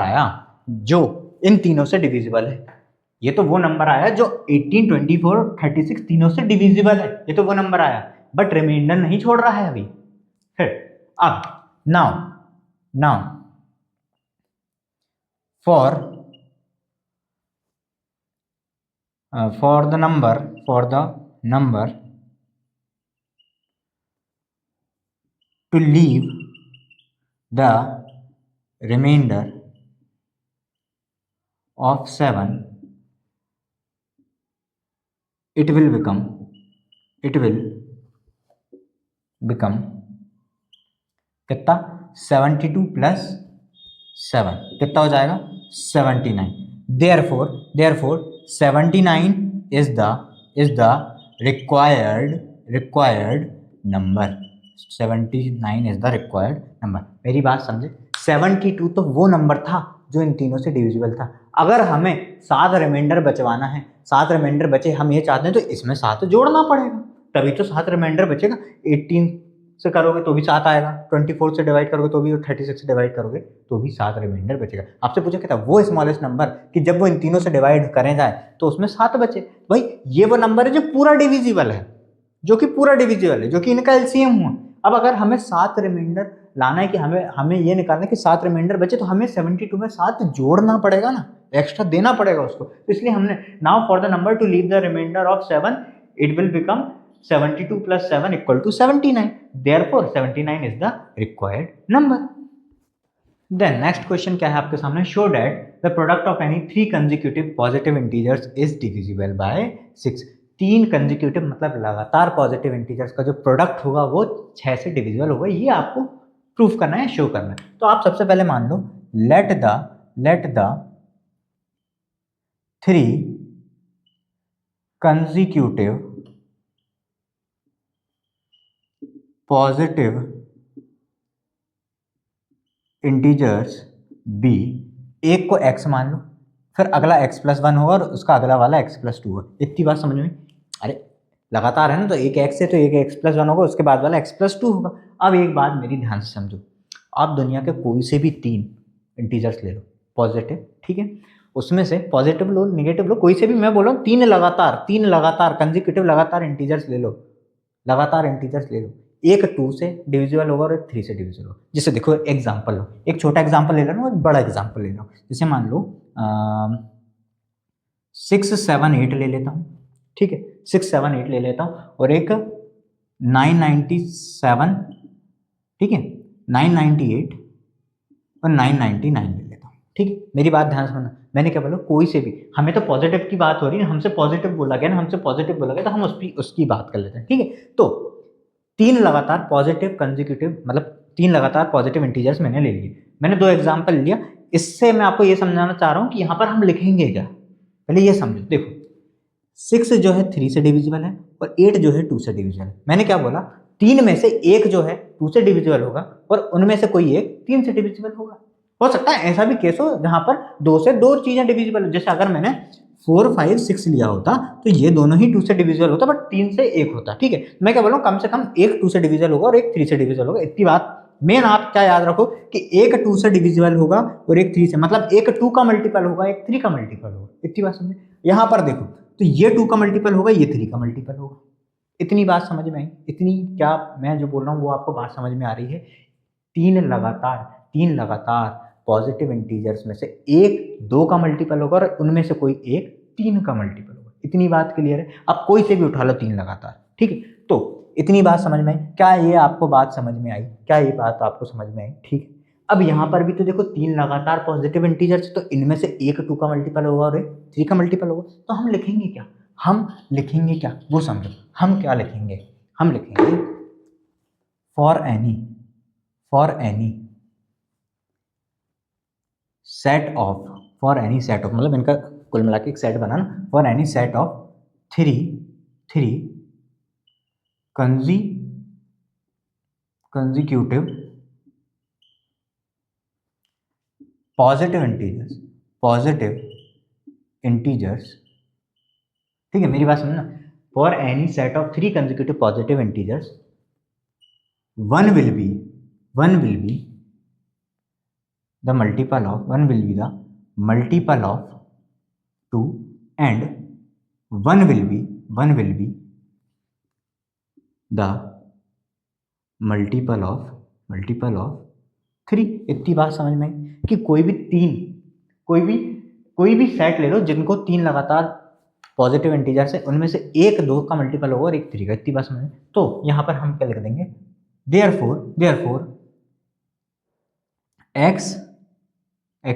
आया जो इन तीनों से डिविजिबल है। ये तो वो नंबर आया जो 18, 24, 36 तीनों से डिविजिबल है। ये तो वो नंबर आया, बट रिमाइंडर नहीं छोड़ रहा है अभी। फिर अब now for the number to leave the remainder of 7, it will become कितना, 72 प्लस 7 कितना हो जाएगा, 79। therefore 79 is the required number। 79 is the required number। मेरी बात समझे, 72 तो वो नंबर था जो इन तीनों से डिविजिबल था। अगर हमें 7 रिमाइंडर बचवाना है, 7 रिमाइंडर बचे, हम ये चाहते हैं तो इसमें 7 जोड़ना पड़ेगा, तभी तो 7 रिमाइंडर बचेगा। 18 से करोगे तो भी 7 आएगा, 24 से डिवाइड करोगे तो भी, और 36 से डिवाइड करोगे तो भी 7 रिमाइंडर बचेगा। आपसे पूछा क्या था, वो स्मॉलेस्ट नंबर कि जब वो इन तीनों से डिवाइड करें जाए तो उसमें 7 बचे। भाई ये वो नंबर है जो पूरा डिविजिबल है, जो कि इनका एलसीएम हुआ। अब अगर हमें 7 रिमाइंडर लाना है, कि हमें ये निकालना है कि 7 रिमाइंडर बचे, तो हमें 72 में 7 जोड़ना पड़ेगा ना, एक्स्ट्रा देना पड़ेगा उसको। तो इसलिए हमने now for the number to leave the remainder of 7, it will become 72 plus 7 equal to 79। therefore 79 is the required number। then next question क्या है आपके सामने, show that the product of any 3 consecutive positive integers is divisible by 6। 3 consecutive मतलब लगातार positive integers का जो product होगा वो 6 से डिविजिबल होगा। ये आपको प्रूफ करना है, शो करना है। तो आप सबसे पहले मान लो let the 3 consecutive positive integers be, एक को x मान लो, फिर अगला x+1 होगा और उसका अगला वाला x+2 होगा। इतनी बात समझ में? अरे लगातार है ना, तो एक x है तो एक x+1 होगा, उसके बाद वाला x+2 होगा। अब एक बात मेरी ध्यान से समझो, आप दुनिया के कोई से भी 3 इंटीजर्स ले लो पॉजिटिव, ठीक है, उसमें से पॉजिटिव लो निगेटिव लो, कोई से भी, मैं बोल रहा हूँ 3 लगातार कंसेक्यूटिव लगातार इंटीजर्स ले लो, एक 2 से डिविजिबल होगा और एक 3 से डिविजिबल होगा। जैसे देखो एग्जांपल लो, एक छोटा एग्जांपल ले लो, एक बड़ा एग्जांपल ले लो। जैसे मान लो 6 7 8 ले लेता हूँ, ठीक है, 6 7 8 ले लेता हूँ, और एक 997, ठीक है, 998 और 999 ले लेता हूँ, ठीक है। मेरी बात ध्यान से सुनना, मैंने क्या बोला, कोई से भी, हमें तो पॉजिटिव की बात हो रही है, हमसे पॉजिटिव बोला गया तो हम उसकी बात कर लेते हैं, ठीक है। तो 3 लगातार पॉजिटिव कंसेक्यूटिव मतलब 3 लगातार पॉजिटिव इंटीजर्स मैंने ले लिए, मैंने 2 एग्जांपल लिया। इससे मैं आपको ये समझाना चाह रहा हूँ कि यहाँ पर हम लिखेंगे क्या, पहले ये समझो। देखो 6 जो है 3 से डिविजिबल है और 8 जो है 2 से डिविजिबल है। मैंने क्या बोला, 3 में से एक जो है 2 से डिविजिबल होगा और उनमें से कोई एक 3 से डिविजिबल होगा। हो सकता है ऐसा भी केस हो जहां पर 2 से 2 चीजें डिविजिबल हो, जैसे अगर मैंने 4, 5, 6 लिया होता तो ये दोनों ही 2 से डिविजिबल होता, बट 3 से 1 होता। ठीक है, मैं क्या बोल रहा हूँ, कम से कम एक 2 से डिविजिबल होगा और एक 3 से डिविजिबल होगा। इतनी बात मेन आप क्या याद रखो कि एक 2 से डिविजिबल होगा और एक 3 से, मतलब एक 2 का मल्टीपल होगा, एक 3 का मल्टीपल होगा। इतनी बात समझे। यहाँ पर देखो तो ये 2 का मल्टीपल होगा, ये 3 का मल्टीपल होगा। इतनी बात समझ में आई? इतनी क्या मैं जो बोल रहा हूँ वो आपको बात समझ में आ रही है? तीन लगातार पॉजिटिव इंटीजर्स में से एक 2 का मल्टीपल होगा और उनमें से कोई एक 3 का मल्टीपल होगा। इतनी बात क्लियर है? अब कोई से भी उठा लो 3 लगातार। ठीक है, तो इतनी बात समझ में आई? क्या ये आपको बात समझ में आई? क्या ये बात आपको समझ में आई? ठीक है, अब यहाँ पर भी तो देखो 3 लगातार पॉजिटिव इंटीजर्स, तो इनमें से एक 2 का मल्टीपल होगा और एक 3 का मल्टीपल होगा। तो हम लिखेंगे क्या? हम लिखेंगे क्या वो समझो। हम क्या लिखेंगे? हम लिखेंगे for any set of, for any set of, मतलब इनका कुल मिला के एक सेट बना ना, for any set of three consecutive positive integers. ठीक है, मेरी बात समझना। For any set of 3 consecutive positive integers, one will be the multiple of 2 and one will be the multiple of 3। इतनी बात समझ में आई कि कोई भी सेट ले लो जिनको 3 लगातार पॉजिटिव इंटीजर है, उनमें से एक 2 का मल्टीपल होगा और एक 3 का। इतनी बात समझ में? तो यहाँ पर हम क्या लिख देंगे, देयरफॉर x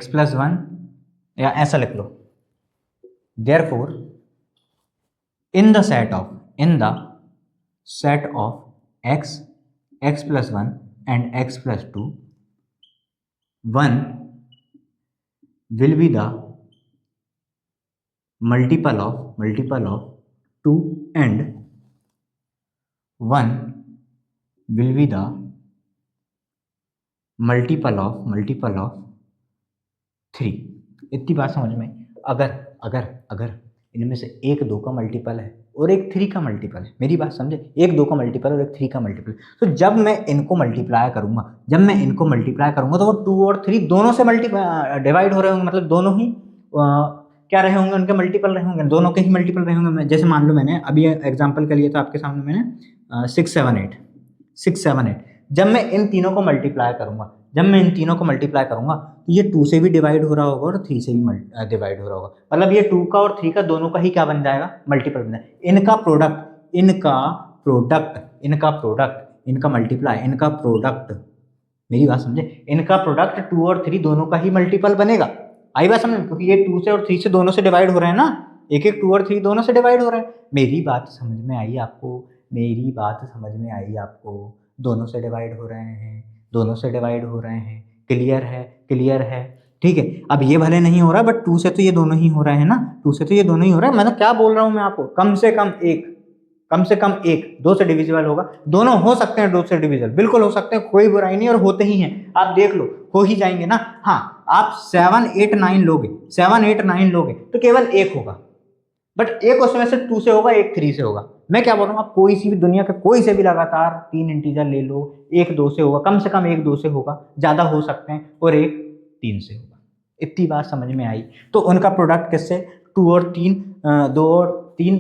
प्लस 1, या ऐसा लिख लो, therefore in the set of x plus 1 and x plus 2, 1 will be the multiple of 2 and 1 will be the multiple of 3। इतनी बात समझ में? अगर इनमें से एक 2 का मल्टीपल है और एक 3 का मल्टीपल है, मेरी बात समझे, एक 2 का मल्टीपल और एक 3 का मल्टीपल, तो जब मैं इनको मल्टीप्लाई करूंगा तो वो 2 और 3 दोनों से डिवाइड हो रहे होंगे, मतलब दोनों ही क्या रहे होंगे, उनके मल्टीपल रहे होंगे, दोनों के ही मल्टीपल रहे होंगे। जैसे मान लो मैंने अभी एग्जाम्पल के लिए तो आपके सामने मैंने 6, 7, 8, जब मैं इन तीनों को मल्टीप्लाई करूंगा तो ये 2 से भी डिवाइड हो रहा होगा और 3 से भी डिवाइड हो रहा होगा, मतलब ये 2 का और 3 का दोनों का ही क्या बन जाएगा, मल्टीपल बन जाएगा। इनका मल्टीप्लाई, इनका प्रोडक्ट, मेरी बात समझे, इनका प्रोडक्ट 2 और 3 दोनों का ही मल्टीपल बनेगा। आई बात समझ? क्योंकि ये 2 से और 3 से दोनों से डिवाइड हो रहे हैं ना, एक 2 और 3 दोनों से डिवाइड हो रहे हैं। मेरी बात समझ में आई आपको? दोनों से डिवाइड हो रहे हैं। क्लियर है? ठीक है, अब ये भले नहीं हो रहा, बट 2 से तो ये दोनों ही हो रहे हैं ना, मतलब क्या बोल रहा हूं मैं आपको, कम से कम एक 2 से डिविजिबल होगा। दोनों हो सकते हैं 2 से डिविजिबल, बिल्कुल हो सकते हैं, कोई बुराई नहीं, और होते ही हैं, आप देख लो, हो ही जाएंगे ना। हाँ, आप 7, 8, 9 लोगे तो केवल एक होगा, बट एक उसमें से 2 से होगा, एक 3 से होगा। मैं क्या बोल रहा हूँ, आप कोई सी भी दुनिया के कोई से भी लगातार 3 इंटीजर ले लो, एक 2 से होगा, कम से कम एक 2 से होगा, ज्यादा हो सकते हैं, और एक 3 से होगा। इतनी बात समझ में आई? तो उनका प्रोडक्ट किससे, 2 और 3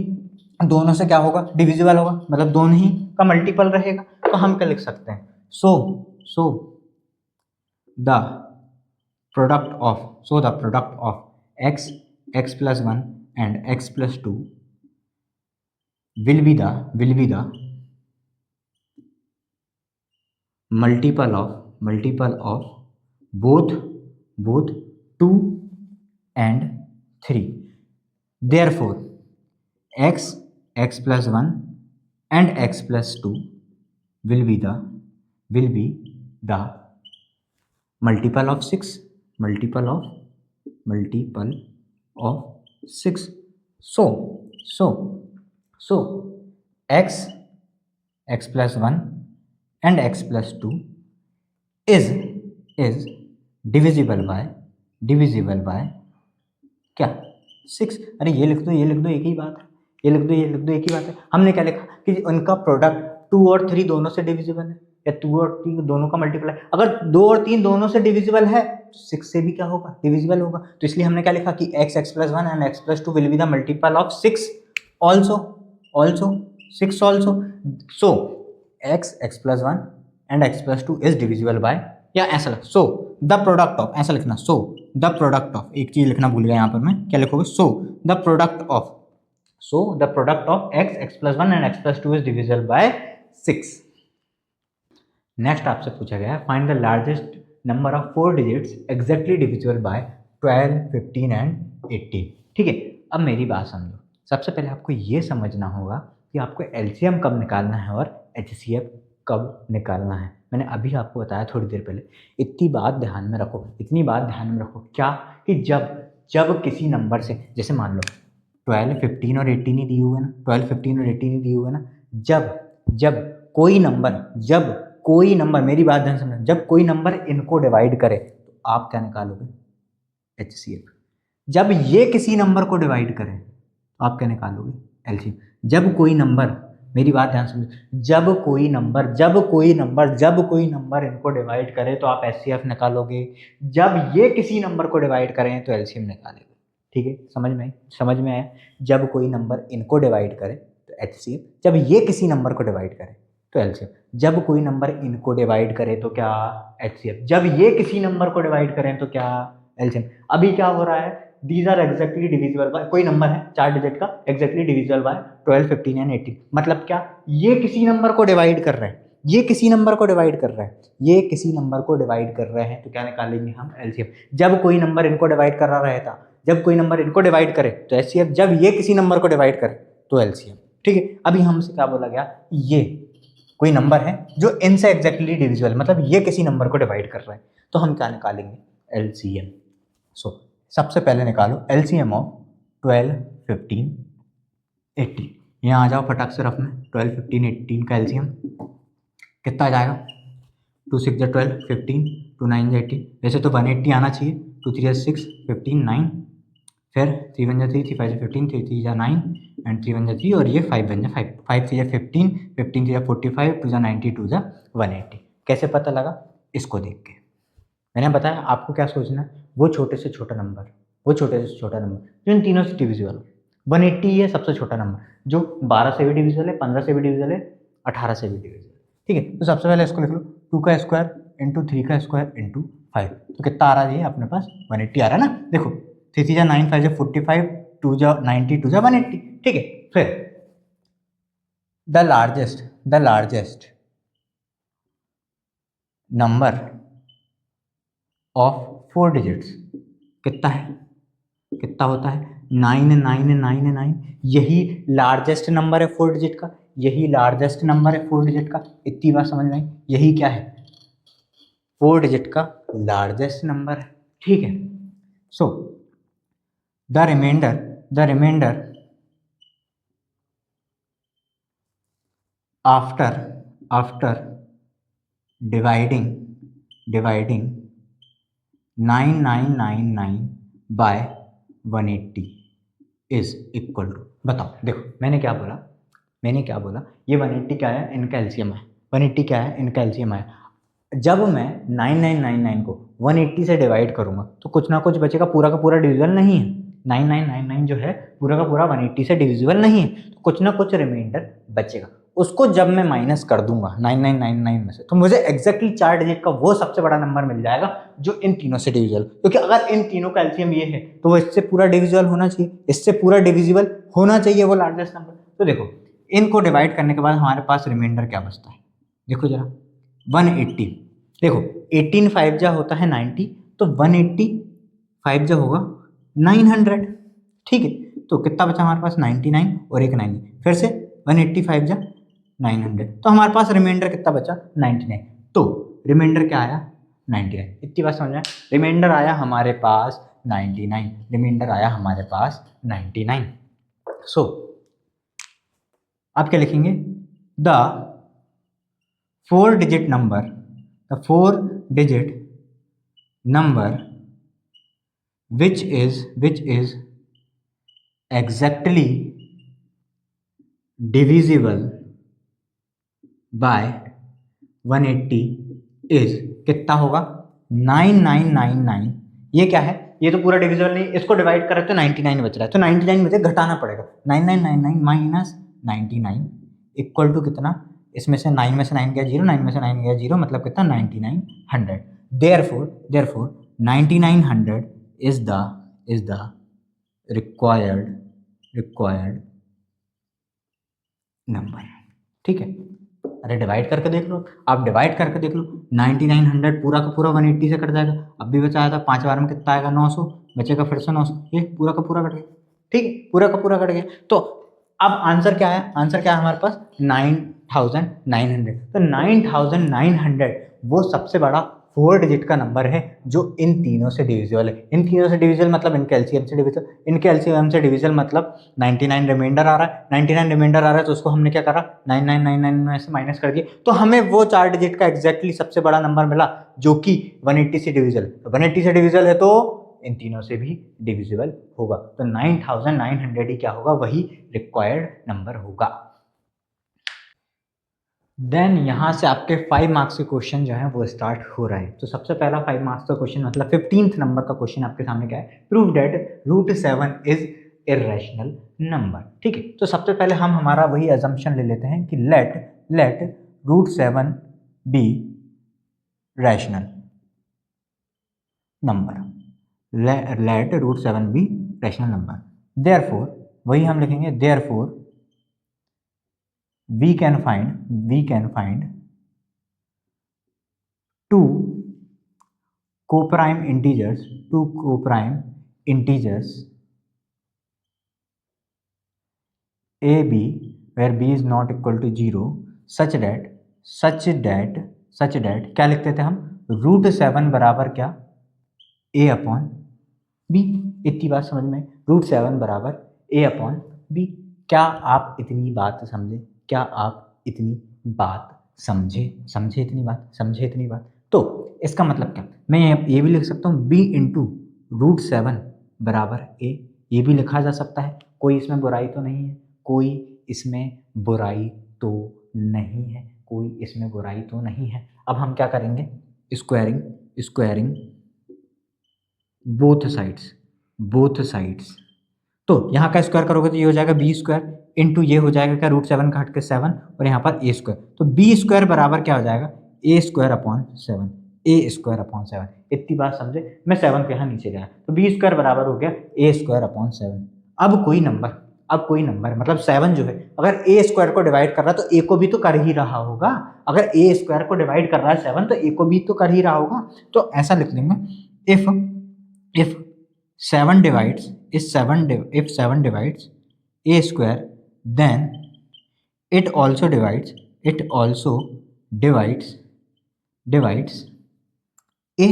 दोनों से क्या होगा, डिविजिबल होगा, मतलब दोनों ही का मल्टीपल रहेगा। तो हम क्या लिख सकते हैं, so the product of x plus 1 and x plus 2 will be the multiple of both 2 and 3। therefore x plus 1 and x plus 2 will be the multiple of 6 so x plus 1 and x plus 2 is divisible bye क्या 6। अरे ये लिख दो, ये लिख दो, एक ही बात है, ये लिख दो, ये लिख दो, एक ही बात है। हमने क्या लिखा कि उनका प्रोडक्ट 2 और 3 दोनों से डिविजिबल है, या 2 और 3 दोनों का मल्टीप्लाई, अगर 2 और 3 दोनों से डिविजिबल है तो 6 से भी क्या होगा, डिविजिबल होगा। तो इसलिए हमने क्या लिखा कि x+1 and x+2 will be the multiple of 6 also 6 also. So x+1 and x+2 is divisible bye, या ऐसा लिख, सो द प्रोडक्ट ऑफ, ऐसा लिखना, सो द प्रोडक्ट ऑफ, एक चीज लिखना भूल गया यहाँ पर मैं, क्या लिखोगे, so the product of x+1 and x+2 is divisible bye 6। Next आपसे पूछा गया है find the largest number of 4 digits exactly divisible bye 12, 15 and 18। ठीक है, अब मेरी बात समझो। सबसे पहले आपको ये समझना होगा कि आपको एलसीएम कब निकालना है और एचसीएफ कब निकालना है। मैंने अभी आपको बताया थोड़ी देर पहले। इतनी बात ध्यान में रखो, इतनी बात ध्यान में रखो, क्या कि जब किसी नंबर से, जैसे मान लो 12, 15 और 18 ही दिए हुए ना, 12, 15 और 18 ही दिए हुए ना, जब कोई नंबर, मेरी बात ध्यान समझना, जब कोई नंबर इनको डिवाइड करे तो आप क्या निकालोगे, एचसीएफ। जब ये किसी नंबर को डिवाइड करें तो आप क्या निकालोगे, एलसीएम। जब कोई नंबर, मेरी बात ध्यान समझो, जब कोई नंबर इनको डिवाइड करे तो आप एचसीएफ निकालोगे। जब ये किसी नंबर को डिवाइड करें तो एलसीएम निकालोगे। ठीक है, समझ में आया। जब कोई नंबर इनको डिवाइड करे तो एचसीएफ, जब ये किसी नंबर को डिवाइड करे तो एलसीएम। जब कोई नंबर इनको डिवाइड करे तो क्या, एचसीएफ। जब ये किसी नंबर को डिवाइड करें तो क्या, एलसीएम। अभी क्या हो रहा है, these are exactly divisible by, कोई नंबर है 4 डिजिट का, एग्जैक्टली डिविजिबल बाय 12, 15 एंड 18। मतलब क्या, ये किसी नंबर को डिवाइड कर रहे हैं, ये किसी नंबर को डिवाइड कर रहे हैं, तो क्या निकालेंगे हम, एलसीएम। जब कोई नंबर इनको डिवाइड कर रहा था, जब कोई नंबर इनको डिवाइड करे तो एचसीएफ, जब ये किसी नंबर को डिवाइड करे तो एलसीएम। ठीक है, अभी हमसे क्या बोला गया, ये कोई नंबर है जो इनसे एग्जैक्टली डिविजिबल, मतलब ये किसी नंबर को डिवाइड कर रहा है, तो हम क्या निकालेंगे, एलसीएम। सो सबसे पहले निकालो एलसीएम ऑफ 12, 15, 18। यहाँ आ जाओ फटाक से रफ में, 12, 15, 18 का एलसीएम कितना आ जाएगा, 2 6 12, 15, 2 9 18। वैसे तो 180 आना चाहिए, 2 3 6, 15, 9, फिर 3 1 3, 3 5 15, 3 3 9 एंड 3 1 3, और ये 5 1 5, 5 3 15, 15 3 45, 2 90, 2 180। कैसे पता लगा, इसको देख के मैंने बताया आपको क्या सोचना है, वो छोटे से छोटा नंबर जो इन तीनों से डिविजिबल हो। 180 है सबसे छोटा नंबर, जो 12 से भी डिविजिबल है, 15 से भी डिविजिबल है, 18 से भी डिविजिबल। ठीक है, तो सबसे पहले इसको लिख लो, 2 का स्क्वायर इंटू 3 का स्क्वायर इंटू 5, तो कितना आ रहा है, ये अपने पास 180 आ रहा है ना। देखो 3 3 9 5 45, 2 90, 2 180। ठीक है, फिर the largest number of 4 digits कितना होता है, 9 9 9 9। यही लार्जेस्ट नंबर है 4 डिजिट का, यही लार्जेस्ट नंबर है 4 डिजिट का। इतनी बात समझ में आई, यही क्या है, 4 डिजिट का लार्जेस्ट नंबर है। ठीक है, so the remainder after dividing 9999 by 180 is equal to, बताओ। देखो मैंने क्या बोला, ये 180 क्या है, इनका एलसीएम है। 180 क्या है, इनका एलसीएम है। जब मैं 9999 को 180 से डिवाइड करूंगा तो कुछ ना कुछ बचेगा, पूरा का पूरा डिविजिबल नहीं है। 9999 जो है पूरा का पूरा 180 से डिविजिबल नहीं है, तो कुछ ना कुछ रिमाइंडर बचेगा। उसको जब मैं माइनस कर दूंगा 9999 में से, तो मुझे एग्जैक्टली 4 डिजिट का वो सबसे बड़ा नंबर मिल जाएगा जो इन तीनों से डिविजिबल, क्योंकि अगर इन तीनों का एलसीएम ये है तो वो इससे पूरा डिविजिबल होना चाहिए, वो लार्जेस्ट नंबर। तो देखो इनको डिवाइड करने के बाद हमारे पास रिमाइंडर क्या बचता है, देखो जरा 180। देखो 18 5 जा होता है 90, तो 180 5 जा होगा 900। ठीक है, तो कितना बचा हमारे पास, 99 और एक 9, फिर से 180 5 जा 900, तो हमारे पास रिमाइंडर कितना बचा, 99। तो रिमाइंडर क्या आया, 99। इतनी बात समझ में, रिमाइंडर आया हमारे पास 99। सो आप क्या लिखेंगे, the 4 digit number digit number which is exactly divisible by 180 is कितना होगा 9999। ये क्या है, ये तो पूरा डिविजिबल नहीं, इसको डिवाइड करें तो 99 बच रहा है, तो 99 मुझे घटाना पड़ेगा। 9999 माइनस 99 इक्वल टू कितना, इसमें से 9 में से 9 गया 0, 9 में से 9 गया 0, मतलब कितना 9900। Therefore 9900 is the required number. ठीक है, अरे डिवाइड करके देख लो, आप डिवाइड करके देख लो, 9900 पूरा का पूरा 180 से कट जाएगा। अब भी बचाया था 5 बार में कितना आएगा 900, बचेगा फिर से 900, ये पूरा का पूरा कट गया। ठीक है, पूरा का पूरा कट गया। तो अब आंसर क्या है, आंसर क्या है हमारे पास 9900। तो 9900 वो सबसे बड़ा 4 डिजिट का नंबर है जो इन तीनों से डिविजिबल है। इन तीनों से डिविजिबल मतलब इनके एलसीएम से डिविजिबल, इनके एलसीएम से डिविजिबल मतलब 99 रिमाइंडर आ रहा है, 99 रिमाइंडर आ रहा है, तो उसको हमने क्या करा 9999 में से माइनस कर दिया, तो हमें वो 4 डिजिट का एग्जैक्टली सबसे बड़ा नंबर मिला जो कि 180 से डिविजिबल। तो 180 से डिविजिबल है तो इन तीनों से भी डिविजिबल होगा, तो 9900 ही क्या होगा, वही रिक्वायर्ड नंबर होगा। देन यहाँ से आपके 5 मार्क्स के क्वेश्चन जो है वो स्टार्ट हो रहा है। तो सबसे पहला 5 मार्क्स का क्वेश्चन मतलब 15th नंबर का क्वेश्चन आपके सामने क्या है, prove that √7 is irrational number. ठीक है, तो सबसे पहले हम हमारा वही अजम्पशन ले लेते हैं कि let √7 be rational number, let √7 be rational number. Therefore वही हम लिखेंगे, therefore we can find 2 co-prime integers a b where b is not equal to 0 such that क्या लिखते थे हम, √7 बराबर क्या a अपॉन b। इतनी बात समझ में, √7 बराबर a अपॉन b। क्या आप इतनी बात समझे, क्या आप इतनी बात समझे इतनी बात। तो इसका मतलब क्या, मैं ये भी लिख सकता हूँ b इंटू √7 बराबर a, ये भी लिखा जा सकता है, कोई इसमें बुराई तो नहीं है, कोई इसमें बुराई तो नहीं है। अब हम क्या करेंगे, स्क्वायरिंग बोथ साइड्स। तो यहाँ का स्क्वायर करोगे तो ये हो जाएगा b² इंटू ये हो जाएगा क्या, √7 का हट के 7 और यहाँ पर a², तो b² बराबर क्या हो जाएगा a² अपॉन 7। इतनी बात समझे, मैं 7 को यहाँ नीचे गया, तो b² बराबर हो गया a² अपॉन 7। अब कोई नंबर मतलब 7 जो है अगर a² को डिवाइड कर रहा है तो a को भी तो कर ही रहा होगा, अगर a² को डिवाइड कर रहा है 7 तो a को भी तो कर ही रहा होगा। तो ऐसा लिख लेंगे, if 7 divides a², then it also divides a।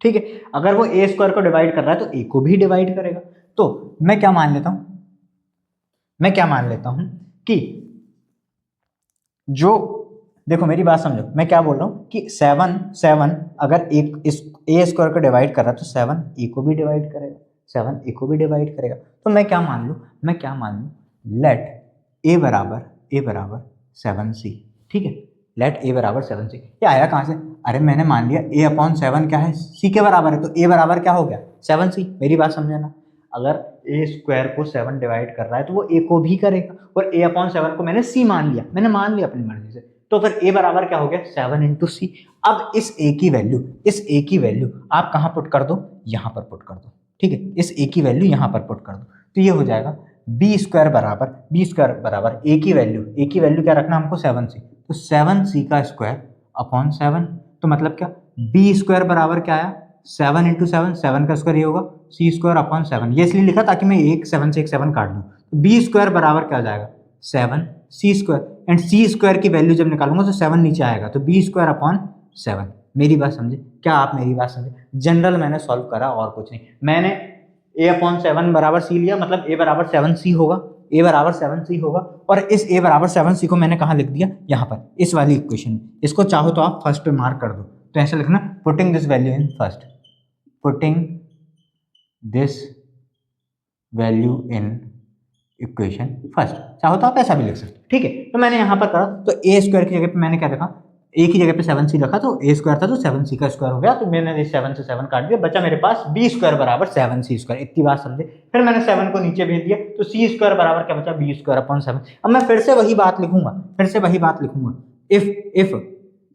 ठीक है, अगर वो a² को डिवाइड कर रहा है तो a को भी डिवाइड करेगा। तो मैं क्या मान लेता हूं कि जो, देखो मेरी बात समझो, मैं क्या बोल रहा हूं कि 7 अगर एक इस a² को डिवाइड कर रहा है तो 7 a को भी डिवाइड करेगा। तो मैं क्या मान लूँ, लेट a बराबर 7c। ठीक है, लेट a बराबर 7c। ये आया कहाँ से, अरे मैंने मान लिया a अपॉन 7 क्या है, c के बराबर है, तो a बराबर क्या हो गया 7c। मेरी बात समझे ना, अगर a² को 7 डिवाइड कर रहा है तो वो a को भी करेगा, और a अपॉन 7 को मैंने c मान लिया अपनी मर्जी से, तो फिर a बराबर क्या हो गया 7 इंटू सी। अब इस a की वैल्यू आप कहाँ पुट कर दो, यहाँ पर पुट कर दो। ठीक है, इस a की वैल्यू यहाँ पर पुट कर दो, तो ये हो जाएगा b² बराबर a की वैल्यू क्या रखना हमको 7c, तो 7c का स्क्वायर अपॉन 7। तो मतलब क्या, b² बराबर क्या आया 7 इंटू 7 का स्क्वायर ये होगा c² अपॉन 7। ये इसलिए लिखा ताकि मैं 7 से 7 काट दूँ, तो b² बराबर क्या आ जाएगा 7c², एंड c² की वैल्यू जब निकालूंगा तो 7 नीचे आएगा, तो b² अपॉन 7। मेरी बात समझे, क्या आप मेरी बात समझे, जनरल मैंने सॉल्व करा और कुछ नहीं, मैंने a अपॉन 7 बराबर c लिया, मतलब a बराबर 7c होगा, और इस a बराबर 7c को मैंने कहाँ लिख दिया, यहाँ पर इस वाली इक्वेशन में। इसको चाहो तो आप फर्स्ट पे मार्क कर दो, तो ऐसे लिखना putting this value in first, putting this value in equation first, चाहो तो आप ऐसा भी लिख सकते हो, ठीक है। तो मैंने यहाँ पर करा, तो ए स्क्वायर की जगह पे मैंने क्या रखा, एक ही जगह पे 7c रखा, तो ए स्क्वायर था तो 7c का स्क्वायर हो गया, तो मैंने 7 से 7 काट दिया, बचा मेरे पास b स्क्वायर बराबर 7c स्क्वायर। इतनी बात समझे। फिर मैंने 7 को नीचे भेज दिया, तो c स्क्वायर बराबर क्या बचा, b स्क्वायर अपॉन 7। अब मैं फिर से वही बात लिखूंगा, if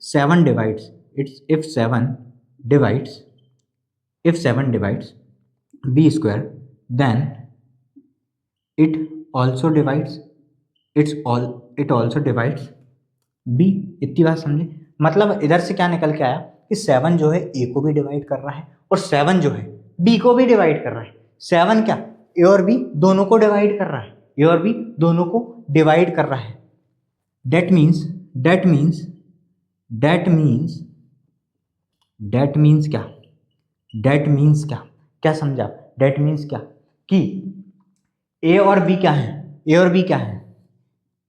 7 divides it's, if 7 divides b square, then it also divides b। इतनी बात समझे। मतलब इधर से क्या निकल के आया कि 7 जो है a को भी डिवाइड कर रहा है और 7 जो है b को भी डिवाइड कर रहा है। 7 क्या a और b दोनों को डिवाइड कर रहा है, That means क्या समझा, that means क्या कि a और b क्या है,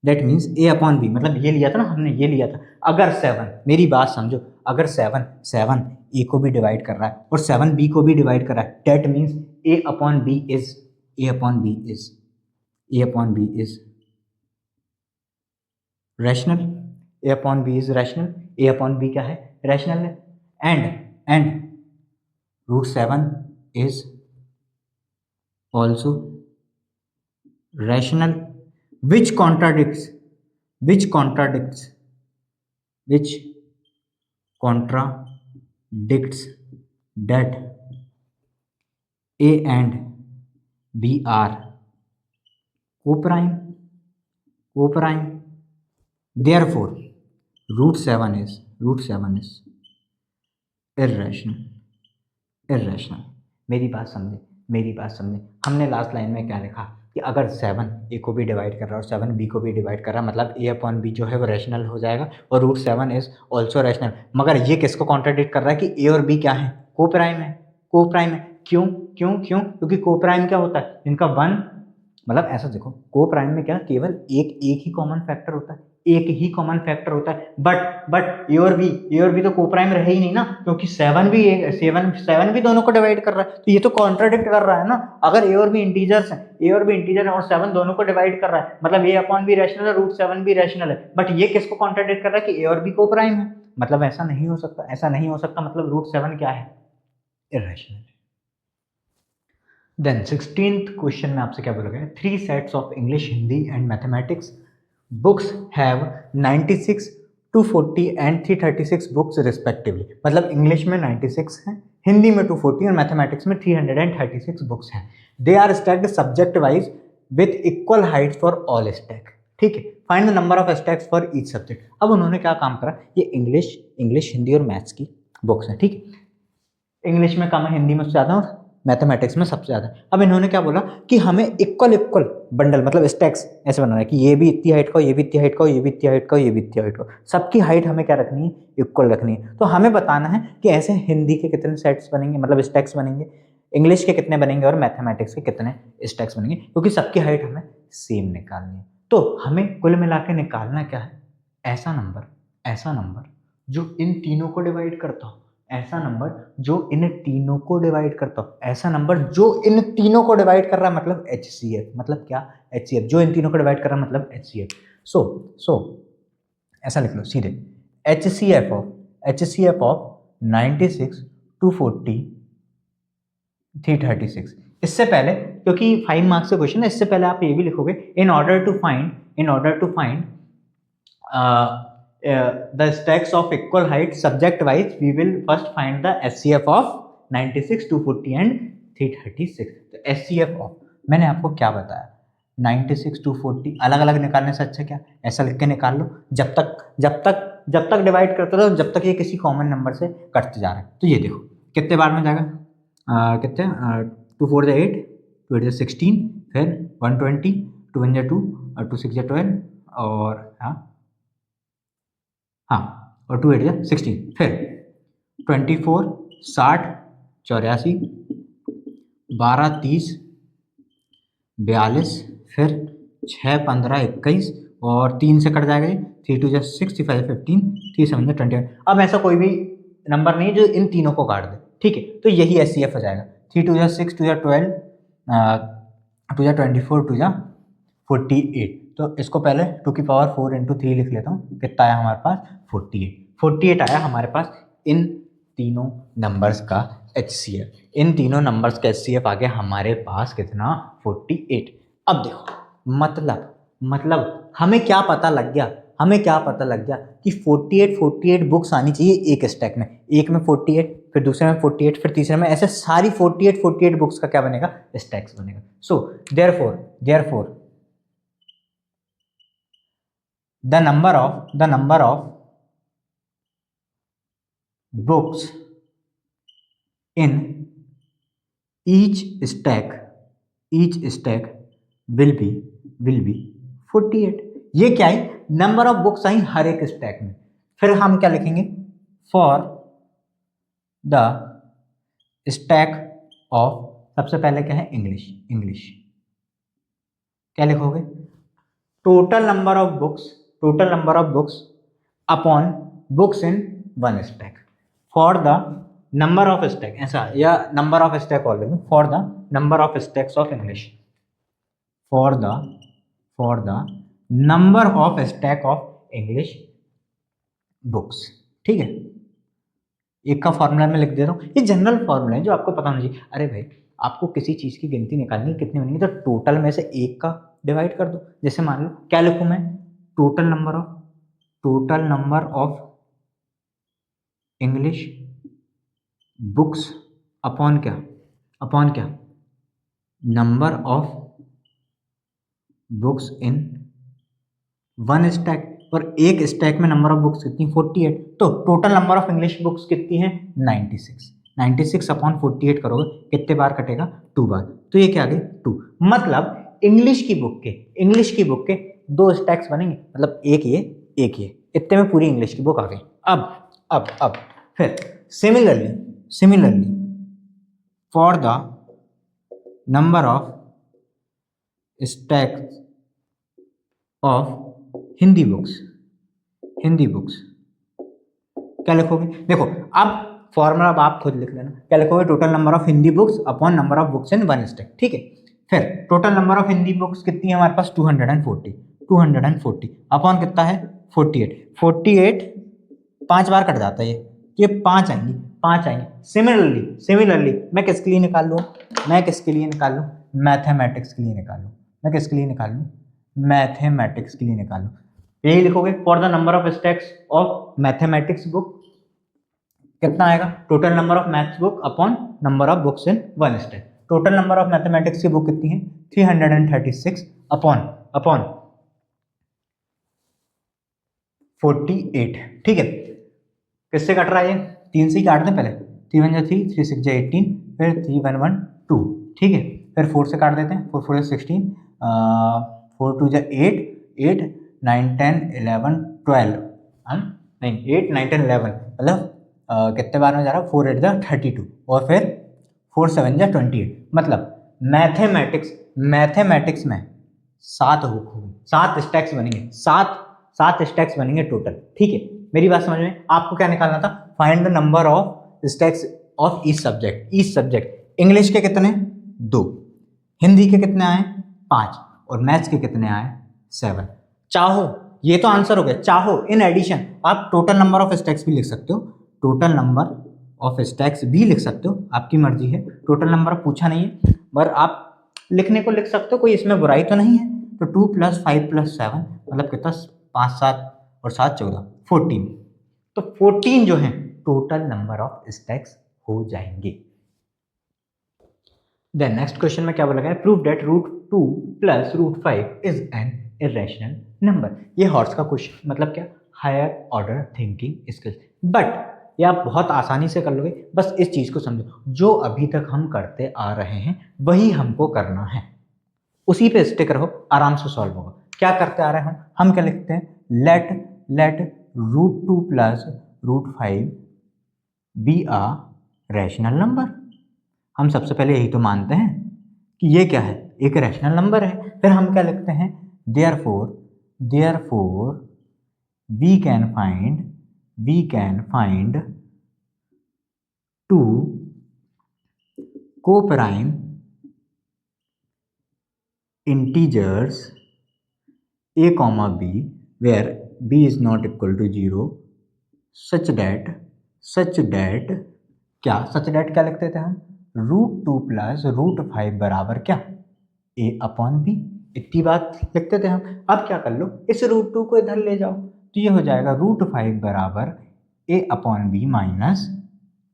That means a upon b, मतलब ये लिया था ना हमने, ये लिया था। अगर 7, मेरी बात समझो, अगर 7 a को भी डिवाइड कर रहा है और 7 b को भी डिवाइड कर रहा है, that means a upon b is rational, a upon b is rational, a upon b क्या है, रैशनल है। And √7 is also rational, which contradicts that a and b are co-prime, therefore √7 is irrational। मेरी बात समझे। हमने last line में क्या लिखा कि अगर 7 a को भी डिवाइड कर रहा है और 7 b को भी डिवाइड कर रहा है, मतलब a अपॉन b जो है वो रैशनल हो जाएगा और √7 इज ऑल्सो रैशनल। मगर ये किसको कॉन्ट्राडिक्ट कर रहा है कि a और b क्या है, को-प्राइम है। क्यों? क्योंकि को-प्राइम क्या होता है, इनका 1, मतलब ऐसा देखो, को-प्राइम में क्या केवल एक ही कॉमन फैक्टर होता है, बट ए और बी तो को-प्राइम रहे ही नहीं ना, क्योंकि 7 भी दोनों को डिवाइड कर रहा है, तो ये तो कॉन्ट्राडिक्ट कर रहा है ना। अगर ए और बी इंटीजर्स हैं और 7 दोनों को डिवाइड कर रहा है, मतलब ए अपॉन बी रैशनल है, √7 भी रैशनल है, बट ये किसको कॉन्ट्राडिक्ट कर रहा है कि ए और बी को-प्राइम है। मतलब ऐसा नहीं हो सकता, मतलब √7 क्या है, इररेशनल। देन 16th क्वेश्चन में आपसे क्या बोला गया है, 3 sets of English, Hindi and mathematics books have 96, 240 and 336 books respectively. मतलब इंग्लिश में 96 हैं, हिंदी में 240 और मैथमेटिक्स में 336 बुक्स हैं। They are stacked subject wise with equal height for all stack. ठीक है, find the number of stacks for each subject. अब उन्होंने क्या काम करा, ये इंग्लिश हिंदी और मैथ्स की बुक्स हैं, ठीक है। इंग्लिश में कम है, हिंदी में सबसे ज़्यादा और मैथमेटिक्स में सबसे ज़्यादा। अब इन्होंने क्या बोला कि हमें इक्वल बंडल, मतलब स्टैक्स ऐसे बनाना है कि ये भी इतनी हाइट का, ये भी इतनी हाइट का, ये भी इतनी हाइट का, ये भी इतनी हाइट का, सबकी हाइट हमें क्या रखनी है, इक्वल रखनी है। तो हमें बताना है कि ऐसे हिंदी के कितने सेट्स बनेंगे, मतलब स्टैक्स बनेंगे, इंग्लिश के कितने बनेंगे और मैथमेटिक्स के कितने स्टैक्स बनेंगे, क्योंकि सबकी हाइट हमें सेम निकालनी है। तो हमें कुल मिला के निकालना क्या है, ऐसा नंबर जो इन तीनों को डिवाइड करता हो, ऐसा नंबर जो इन तीनों को डिवाइड करता हो, ऐसा नंबर जो इन तीनों को डिवाइड कर रहा है, मतलब HCF। मतलब क्या, HCF जो इन तीनों को डिवाइड कर रहा है, मतलब HCF। सो ऐसा लिख लो सीधे, HCF ऑफ 96, 240, 336। इससे पहले, क्योंकि 5 मार्क्स का क्वेश्चन है, इससे पहले आप ये भी लिखोगे, in order to find the stacks of equal height subject wise, we will first find the SCF of 96, 240 and 336। तो SCF of, मैंने आपको क्या बताया, 96, 240 अलग अलग निकालने से अच्छा क्या, ऐसा लिख के निकाल लो, जब तक डिवाइड करते रहो, जब तक ये किसी कॉमन नंबर से कटते जा रहे हैं। तो ये देखो कितने बार में जाएगा, कितने 2 4 8, 2 8 16, फिर 120, 2 1 2 और 2 6 12 और और 2 8 16, फिर 24, 60, 84, 12, 30, 42, फिर 6 15 21 और 3 से कट जाएगा, 3 2 6, 5 15, 3 7 21। अब ऐसा कोई भी नंबर नहीं जो इन तीनों को काट दे, ठीक है। तो यही SCF हो जाएगा। 3 2 जा 6, 2 जा 12, 2 जा 24, 2 जा 48। तो इसको पहले 2 की पावर 4 इंटू 3 लिख लेता हूँ, कितना आया हमारे पास 48 आया हमारे पास इन तीनों नंबर्स का HCF। इन तीनों नंबर्स का HCF आ गया हमारे पास कितना 48। अब देखो मतलब हमें क्या पता लग गया, कि 48 बुक्स आनी चाहिए एक स्टैक में, एक में 48, फिर दूसरे में 48, फिर तीसरे में, ऐसे सारी 48 बुक्स का क्या बनेगा स्टैक्स बनेगा। So therefore the number of books in each stack will be 48। ये क्या है, नंबर ऑफ बुक्स आई हर एक स्टैक में। फिर हम क्या लिखेंगे, फॉर द स्टैक ऑफ, सबसे पहले क्या है इंग्लिश क्या लिखोगे, total number of books upon books in one stack for the number of stack, ऐसा, या नंबर ऑफ स्टैक और ले, for the number of stacks of English, for the number of stack of English books. ठीक है, एक का formula में लिख दे रहा हूँ, ये जनरल फॉर्मूला है जो आपको पता होना चाहिए। अरे भाई आपको किसी चीज़ की गिनती निकालनी है कितनी बनेगी, तो टोटल में से एक का डिवाइड कर दो। जैसे मान लो क्या लिखूँ मैं, total number of English books upon क्या number of books in one stack, और एक स्टैक में नंबर ऑफ बुक्स कितनी 48, तो total number of English books कितनी है 96 अपॉन 48 करोगे कितने बार कटेगा 2 बार, तो ये क्या आ गई 2। मतलब इंग्लिश की बुक के 2 स्टैक्स बनेंगे, मतलब एक ये इतने में पूरी इंग्लिश की बुक आ गई। अब फिर similarly for the number of stacks of Hindi books क्या लिखोगे, देखो अब फॉर्मूला अब आप खुद लिख लेना, क्या लिखोगे, total number of Hindi books upon number of books in one stack. ठीक है, फिर total number of Hindi books कितनी है हमारे पास 240 अपॉन कितना है 48 5 बार कट जाता है ये 5 आएंगी। सिमिलरली मैं किसके लिए निकाल लूँ, मैथमेटिक्स के लिए निकालूँ। यही लिखोगे, for the number of stacks of mathematics book कितना आएगा, total number of maths book upon number of books in one stack. Total number of mathematics की बुक कितनी है 336 अपॉन 48। ठीक है, किससे कट रहा है ये, 3 से ही काट दें पहले, 3 1 3, 3 6 18, फिर 3 1 1 2। ठीक है, फिर 4 से काट देते हैं, 4 4 16, 4 2 8 9 10 11 12, नहीं 8 9 10 11, मतलब कितने बार में जा रहा है 4 8 जा 32, और फिर 4 7 जा 28। मतलब मैथमेटिक्स में 7 बुक होगी, 7 स्टैक्स बनेंगे, 7 स्टैक्स बनेंगे टोटल। ठीक है, मेरी बात समझ में, आपको क्या निकालना था, find the number of stacks of each subject. English के कितने 2, हिंदी के कितने आए 5, और मैथ्स के कितने आए 7। चाहो, ये तो आंसर हो गया, चाहो इन एडिशन आप टोटल नंबर ऑफ स्टैक्स भी लिख सकते हो, आपकी मर्जी है। टोटल नंबर पूछा नहीं है, पर आप लिखने को लिख सकते हो, कोई इसमें बुराई तो नहीं है। तो 2 + 5 + 7 मतलब कितना 5 7 और 7 14 14, तो 14 जो है टोटल नंबर ऑफ स्टैक्स हो जाएंगे। देन नेक्स्ट क्वेश्चन में क्या बोला गया, prove that √2 + √5 is an irrational number. ये हॉर्स का क्वेश्चन, मतलब क्या, higher order thinking skills. But ये आप बहुत आसानी से कर लोगे, बस इस चीज़ को समझो, जो अभी तक हम करते आ रहे हैं वही हमको करना है, उसी पे स्टिक रहो, आराम से सॉल्व होगा। क्या करते आ रहे हैं हम क्या लिखते हैं, let √2 + √5 be a rational number. हम सबसे पहले यही तो मानते हैं कि ये क्या है, एक रैशनल नंबर है। फिर हम क्या लिखते हैं, therefore we can find two coprime integers a comma b where b is not equal to 0 such that क्या लिखते थे हम, √2 प्लस √5 बराबर क्या, a अपॉन b, इतनी बात लिखते थे हम। अब क्या कर लो, इस √2 को इधर ले जाओ तो ये हो जाएगा √5 बराबर a अपॉन b माइनस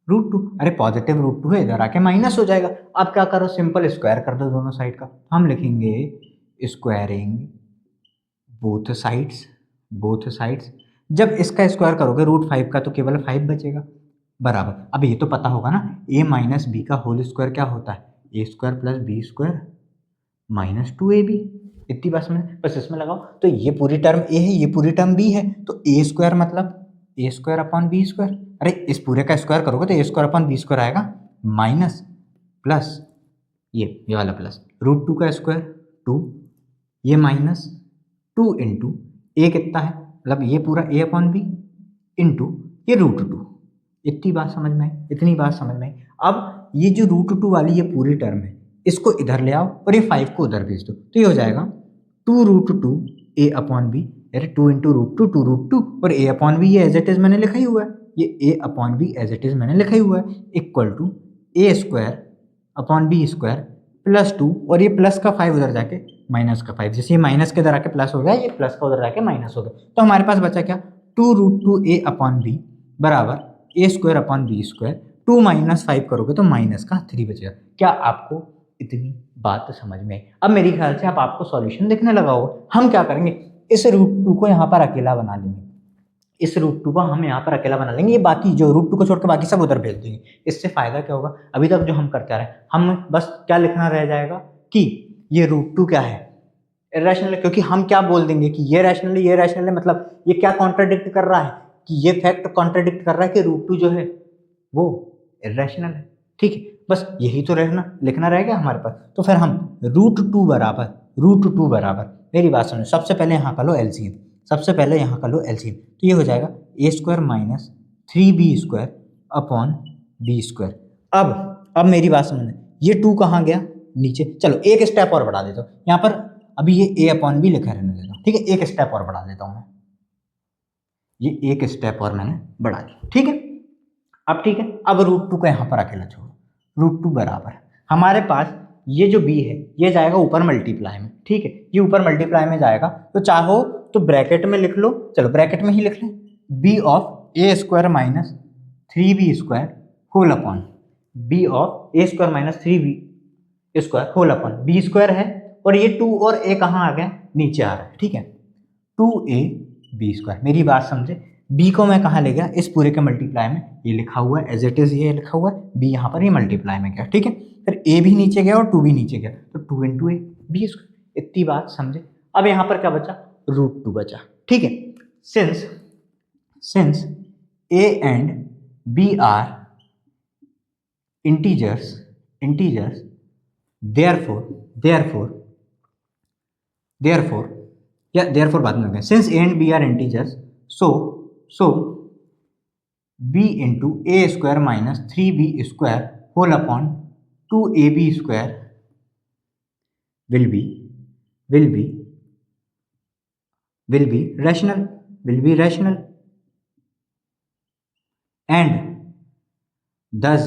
√2। अरे पॉजिटिव √2 है, इधर आके माइनस हो जाएगा। अब क्या करो, सिंपल स्क्वायर कर दो दोनों साइड का। हम लिखेंगे स्क्वायरिंग बोथ साइड्स। जब इसका स्क्वायर करोगे √5 का तो केवल 5 बचेगा बराबर। अब ये तो पता होगा ना, a माइनस बी का होल स्क्वायर क्या होता है, a square plus b square minus 2ab। इतनी बात समझ, बस इसमें लगाओ तो ये पूरी टर्म a है, ये पूरी टर्म b है, तो a स्क्वायर मतलब a square upon b square. अरे इस पूरे का स्क्वायर करोगे तो a square upon b square आएगा माइनस प्लस ये वाला प्लस √2 का स्क्वायर 2, ये माइनस 2 इंटू a कितना है, मतलब ये पूरा a अपॉन बी इंटू ये √2। इतनी बात समझ में आई, इतनी बात समझ में आई। अब ये जो √2 वाली ये पूरी टर्म है, इसको इधर ले आओ और ये 5 को उधर भेज दो, तो ये हो जाएगा 2√2 a अपॉन बी, अरे 2 इंटू √2 2√2, और a अपॉन बी ये एज इट इज मैंने लिखा ही हुआ है, ये a upon b as it is मैंने लिखा ही हुआ है, equal to a square upon b square plus 2, और ये प्लस का 5 उधर जाके माइनस का 5, जैसे ये माइनस के उधर आके प्लस हो गया, ये प्लस का उधर जाके माइनस हो गया, तो हमारे पास बचा क्या, 2√2 a अपॉन बी बराबर a square upon b square, 2 minus 5 करोगे तो माइनस का 3 बचेगा। क्या आपको इतनी बात समझ में आई? अब मेरे ख्याल से आपको सॉल्यूशन दिखने लगा होगा। हम क्या करेंगे, इस √2 को यहाँ पर अकेला बना लेंगे, इस √2 को हम यहाँ पर अकेला बना लेंगे, ये बाकी जो √2 को छोड़ के बाकी सब उधर भेज देंगे। इससे फायदा क्या होगा, अभी तक जो हम करते आ रहे हैं, हम बस क्या लिखना रह जाएगा कि ये √2 क्या है, इरेशनल है, क्योंकि हम क्या बोल देंगे कि ये रैशनल है, ये रैशनल है, मतलब ये क्या कॉन्ट्राडिक्ट कर रहा है, कि ये फैक्ट कॉन्ट्राडिक्ट कर रहा है कि √2 जो है वो इरेशनल है। ठीक है, बस यही तो लिखना रहेगा हमारे पास। तो फिर हम √2 बराबर, मेरी बात सुनो, सबसे पहले यहाँ का लो एलसीएम, तो ये हो जाएगा a square minus 3b square upon b square. अब मेरी बात समझना, ये 2 कहाँ गया, नीचे। चलो एक स्टेप और बढ़ा देता हूँ, यहाँ पर अभी ये a अपॉन बी लिखा रहने देता हूँ, ठीक है, एक स्टेप और बढ़ा देता हूँ मैं, ये एक स्टेप और मैंने बढ़ा दिया, ठीक है। अब ठीक है, अब √2 को यहाँ पर अकेला छोड़ो, √2 बराबर हमारे पास ये जो b है ये जाएगा ऊपर मल्टीप्लाई में, ठीक है, ये ऊपर मल्टीप्लाई में जाएगा, तो चाहो तो ब्रैकेट में लिख लो, चलो ब्रैकेट में ही लिख लें, b of a square minus 3b square whole upon b of a square minus 3b square whole upon b square है, और ये 2 और a कहाँ आ गया, नीचे आ रहा है, ठीक है, 2ab स्क्वायर। मेरी बात समझे, b को मैं कहाँ ले गया, इस पूरे के मल्टीप्लाई में, ये लिखा हुआ है एज इट इज, ये लिखा हुआ है, b यहाँ पर ये मल्टीप्लाई में गया, ठीक है, फिर a भी नीचे गया और 2 भी नीचे गया, तो 2 इंटू a b स्क्वायर। इतनी बात समझे। अब यहाँ पर क्या बचा, √2 बचा, ठीक है। Since a and b are integers, therefore बाद में, since a and b are integers, so b into a square minus 3b square whole upon 2ab square will be rational and thus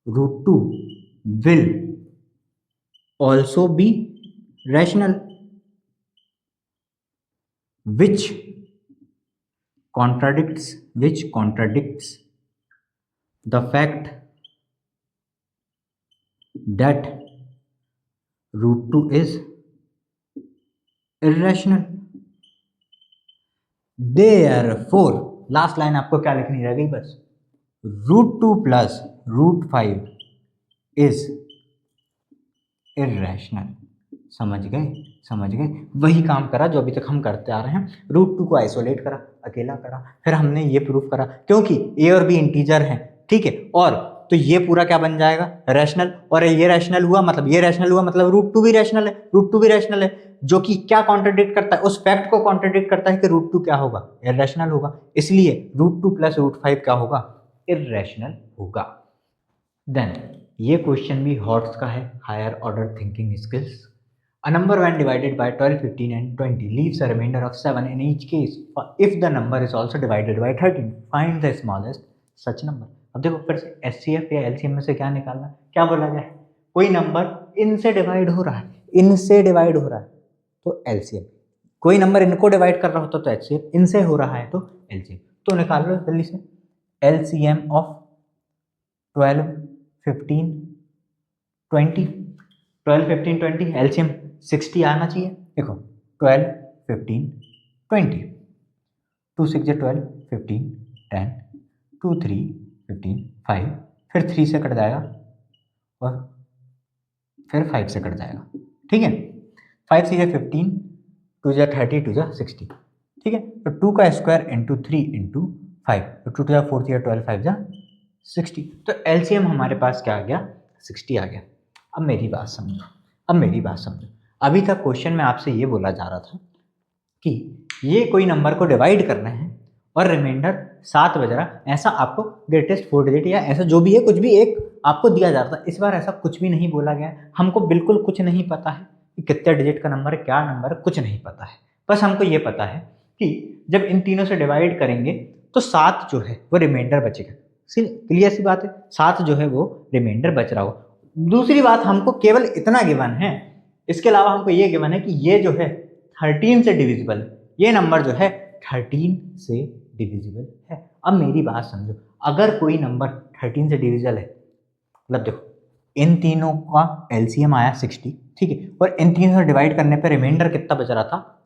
√2 will also be rational, which contradicts the fact that √2 is irrational. Therefore last line आपको क्या लिखनी रह गई, बस √2 plus √5 is irrational. समझ गए, वही काम करा जो अभी तक हम करते आ रहे हैं, √2 को आइसोलेट करा, अकेला करा, फिर हमने ये प्रूफ करा क्योंकि a और b इंटीजर हैं, ठीक है, और तो ये पूरा क्या बन जाएगा, रैशनल, और ये रैशनल हुआ मतलब ये रैशनल हुआ, मतलब √2 भी रैशनल है, जो कि क्या कॉन्ट्रडिक्ट करता है, उस फैक्ट को कॉन्ट्रडिक्ट करता है कि √2 क्या होगा, इर्रेशनल होगा, इसलिए √2 प्लस √5 क्या होगा, इरेशनल होगा। देन ये क्वेश्चन भी हॉट्स का है, higher order thinking skills. A number when divided by 12, 15 and 20 leaves a remainder of 7 in each case. If the number is also divided by 13, find the smallest such number. अब देखो फिर से SCF या LCM में से क्या निकालना, क्या बोला गया है, कोई नंबर इनसे डिवाइड हो रहा है, इनसे डिवाइड हो रहा है तो LCM, कोई नंबर इनको डिवाइड कर रहा होता तो HCF, इनसे हो रहा है तो LCM। तो निकाल लो जल्दी से LCM ऑफ 12, 15, 20। 12, 15, 20 LCM 60 आना चाहिए। देखो 12, 15, 20, 2 6 12, 15, 10, 2 3 15, 5, फिर 3 से कट जाएगा और फिर 5 से कट जाएगा, ठीक है। 5 से 15, 2 जा 30, 2 जा 60, ठीक है। तो 2 का स्क्वायर इंटू 3 इंटू 5, तो 2 जा 4 जा 12, 5 जा 60, तो LCM हमारे पास क्या आ गया, 60 आ गया। अब मेरी बात समझो, अभी तक क्वेश्चन में आपसे ये बोला जा रहा था कि ये कोई नंबर को डिवाइड करना है और रिमाइंडर 7 बज रहा, ऐसा आपको ग्रेटेस्ट 4 डिजिट या ऐसा जो भी है कुछ भी एक आपको दिया जा रहा था। इस बार ऐसा कुछ भी नहीं बोला गया, हमको बिल्कुल कुछ नहीं पता है कि कितने डिजिट का नंबर है, क्या नंबर है, कुछ नहीं पता है। बस हमको ये पता है कि जब इन तीनों से डिवाइड करेंगे तो 7 जो है वो रिमाइंडर बचेगा। क्लियर सी बात है, 7 जो है वो रिमाइंडर बच रहा हो। दूसरी बात हमको केवल इतना गिवन है, इसके अलावा हमको ये गिवन है कि ये जो है 13 से डिविजिबल, ये नंबर जो है 13 से डिविजिबल है। अब मेरी बात समझो, अगर कोई नंबर 13 से डिविजिबल है, मतलब देखो इन तीनों का LCM आया 60, ठीक है, और इन तीनों से डिवाइड करने पे रिमाइंडर कितना बच रहा था,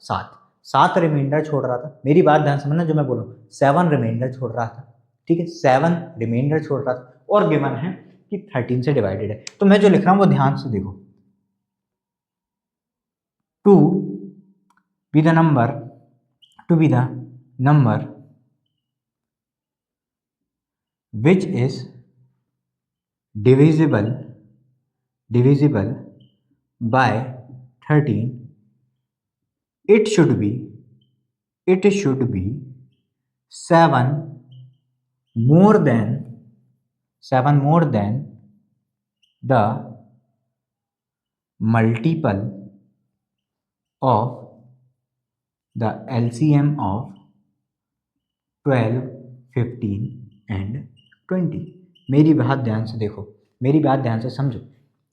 7 रिमाइंडर छोड़ रहा था। मेरी बात ध्यान समझना जो मैं बोल रहा हूँ, 7 रिमाइंडर छोड़ रहा था, ठीक है, 7 रिमाइंडर छोड़ रहा था और गिवन है कि 13 से डिवाइडेड है। तो मैं जो लिख रहा हूँ वो ध्यान से देखो, to be the number which is divisible by 13, it should be 7 more than the multiple of the LCM of 12, 15 and 20। मेरी बात ध्यान से देखो, मेरी बात ध्यान से समझो,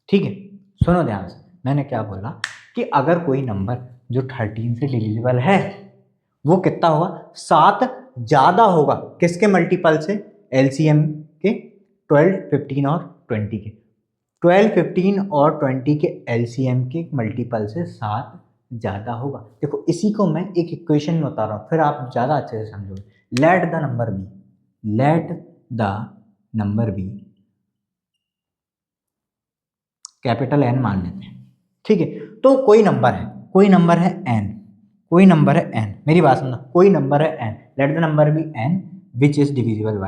ठीक है, सुनो ध्यान से। मैंने क्या बोला कि अगर कोई नंबर जो 13 से डिविजिबल है वो कितना होगा, 7 ज़्यादा होगा किसके मल्टीपल से, LCM के 12, 15 और 20 के। 12, 15 और 20 के LCM के मल्टीपल से 7 ज़्यादा होगा। देखो इसी को मैं एक इक्वेशन में बता रहा हूँ, फिर आप ज़्यादा अच्छे से समझोगे। Let the number be capital N मान लेते हैं, ठीक है। तो कोई नंबर है n, मेरी बात सुनना, कोई नंबर है n, let the number be n which is divisible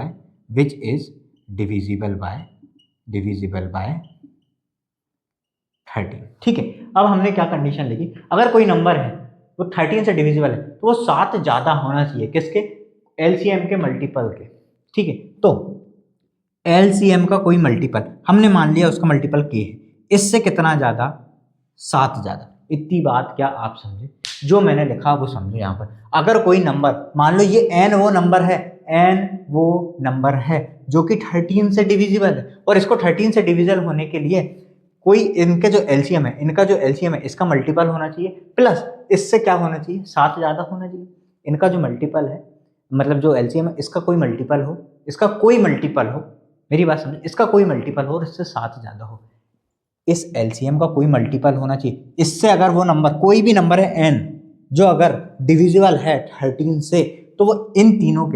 by 13, ठीक है। अब हमने क्या कंडीशन लिखी, अगर कोई नंबर है वो 13 से डिविजिबल है तो वो 7 ज़्यादा होना चाहिए किसके, LCM के मल्टीपल के, ठीक है। तो LCM का कोई मल्टीपल हमने मान लिया उसका मल्टीपल k है, इससे कितना ज़्यादा, 7 ज़्यादा। इतनी बात क्या आप समझे, जो मैंने लिखा वो समझो। यहाँ पर अगर कोई नंबर, मान लो ये n वो नंबर है जो कि 13 से डिविजिबल है, और इसको 13 से डिविजिबल होने के लिए कोई इनके जो LCM है, इनका जो LCM है इसका मल्टीपल होना चाहिए, प्लस इससे क्या होना चाहिए, 7 ज़्यादा होना चाहिए। इनका जो मल्टीपल है, मतलब जो LCM है इसका कोई मल्टीपल हो, मेरी बात समझो, इसका कोई मल्टीपल हो और इससे 7 ज़्यादा हो, इस LCM का कोई मल्टीपल होना चाहिए। इससे अगर वो नंबर, कोई भी नंबर है n जो अगर डिविजिबल है 13 से, तो वो इन तीनों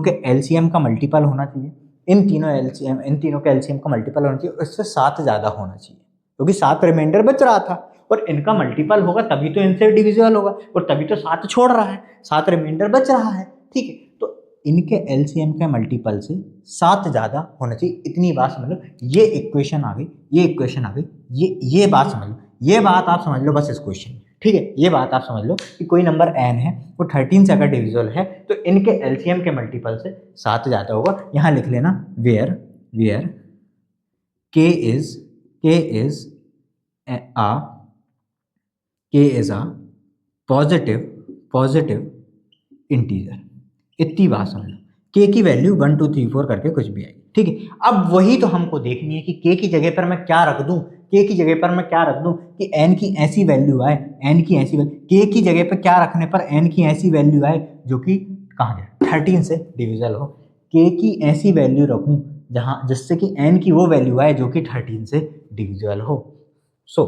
के LCM का मल्टीपल होना चाहिए, इन तीनों के LCM का मल्टीपल होना चाहिए, इससे 7 ज़्यादा होना चाहिए, क्योंकि 7 रिमाइंडर बच रहा था और इनका मल्टीपल होगा तभी तो इनसे डिविजिबल होगा, और तभी तो 7 छोड़ रहा है, 7 रिमाइंडर बच रहा है, ठीक है। तो इनके LCM के मल्टीपल से 7 ज़्यादा होना चाहिए, इतनी बात समझ लो। ये इक्वेशन आ गई, ये बात समझ लो, ये बात आप समझ लो बस इस क्वेश्चन में, ठीक है, ये बात आप समझ लो कि कोई नंबर n है वो 13 से अगर डिविजिबल है तो इनके एलसीएम के मल्टीपल से 7 ज़्यादा होगा। यहाँ लिख लेना where k is a positive integer. इतनी बात समझ लो, k की वैल्यू 1 2 3 4 करके कुछ भी आएगी। ठीक है, अब वही तो हमको देखनी है कि k की जगह पर मैं क्या रख दूं, k की जगह पर मैं क्या रख दूं कि n की ऐसी वैल्यू आए, n की ऐसी वैल्यू, k की जगह पर क्या रखने पर n की ऐसी वैल्यू आए जो कि कहाँ गया 13 से डिविजल हो। k की ऐसी वैल्यू रखूं जहां जिससे कि n की वो वैल्यू आए जो कि 13 से डिविजल हो। सो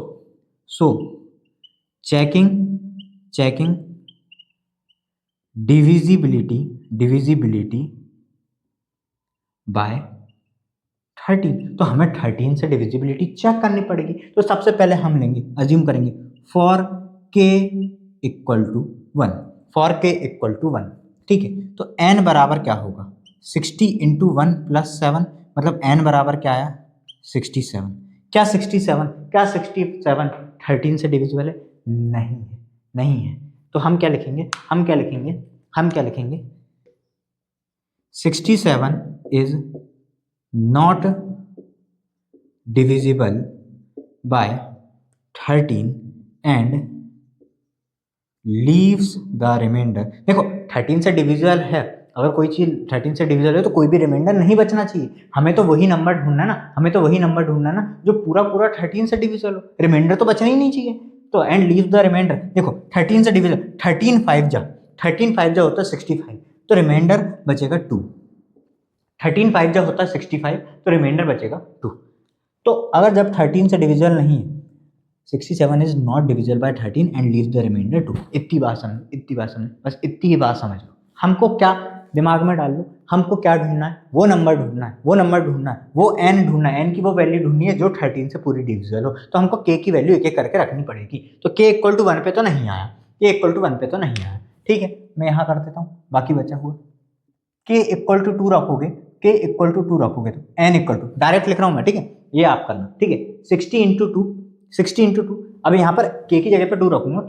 चेकिंग डिविजिबिलिटी बाय 13। तो हमें 13 से डिविजिबिलिटी चेक करनी पड़ेगी। तो सबसे पहले हम लेंगे, अज्यूम करेंगे फॉर k इक्वल टू 1, ठीक है। तो n बराबर क्या होगा 60 इंटू 1 प्लस 7, मतलब n बराबर क्या आया 67। क्या 67 13 से डिविजिबल है? नहीं है। तो हम क्या लिखेंगे 67 is not divisible by 13 and leaves the remainder. देखो 13 से डिविजिबल है, अगर कोई चीज़ 13 से डिविजिबल है तो कोई भी रिमाइंडर नहीं बचना चाहिए। हमें तो वही नंबर ढूंढना ना, जो पूरा 13 से डिविजिबल हो, रिमाइंडर तो बचना ही नहीं चाहिए। तो एंड लीव द रिमाइंडर, देखो 13 से डिविजिबल 13 5 जा होता है 65, तो रिमाइंडर बचेगा 2। 13 5 जा होता है 65, तो रिमाइंडर बचेगा 2। तो अगर जब 13 से डिविजिबल नहीं है, 67 is not divisible by 13 and leave the remainder 2। इतनी बात समझ, बस इतनी ही बात समझ लो। हमको क्या दिमाग में डाल लो, हमको क्या ढूंढना है, वो नंबर ढूंढना है, वो n ढूंढना है, n की वो वैल्यू ढूंढनी है जो 13 से पूरी डिविजिबल हो। तो हमको k की वैल्यू एक एक करके रखनी पड़ेगी। तो k इक्वल टू 1 पे तो नहीं आया, ठीक है। मैं यहाँ कर देता हूँ बाकी बचा हुआ। k इक्वल टू 2 रखोगे तो n इक्वल टू, डायरेक्ट लिख रहा हूँ मैं, ठीक है, ये आप करना, ठीक है। 60 इंटू टू, अब यहाँ पर k की जगह पे 2 रखूंगा,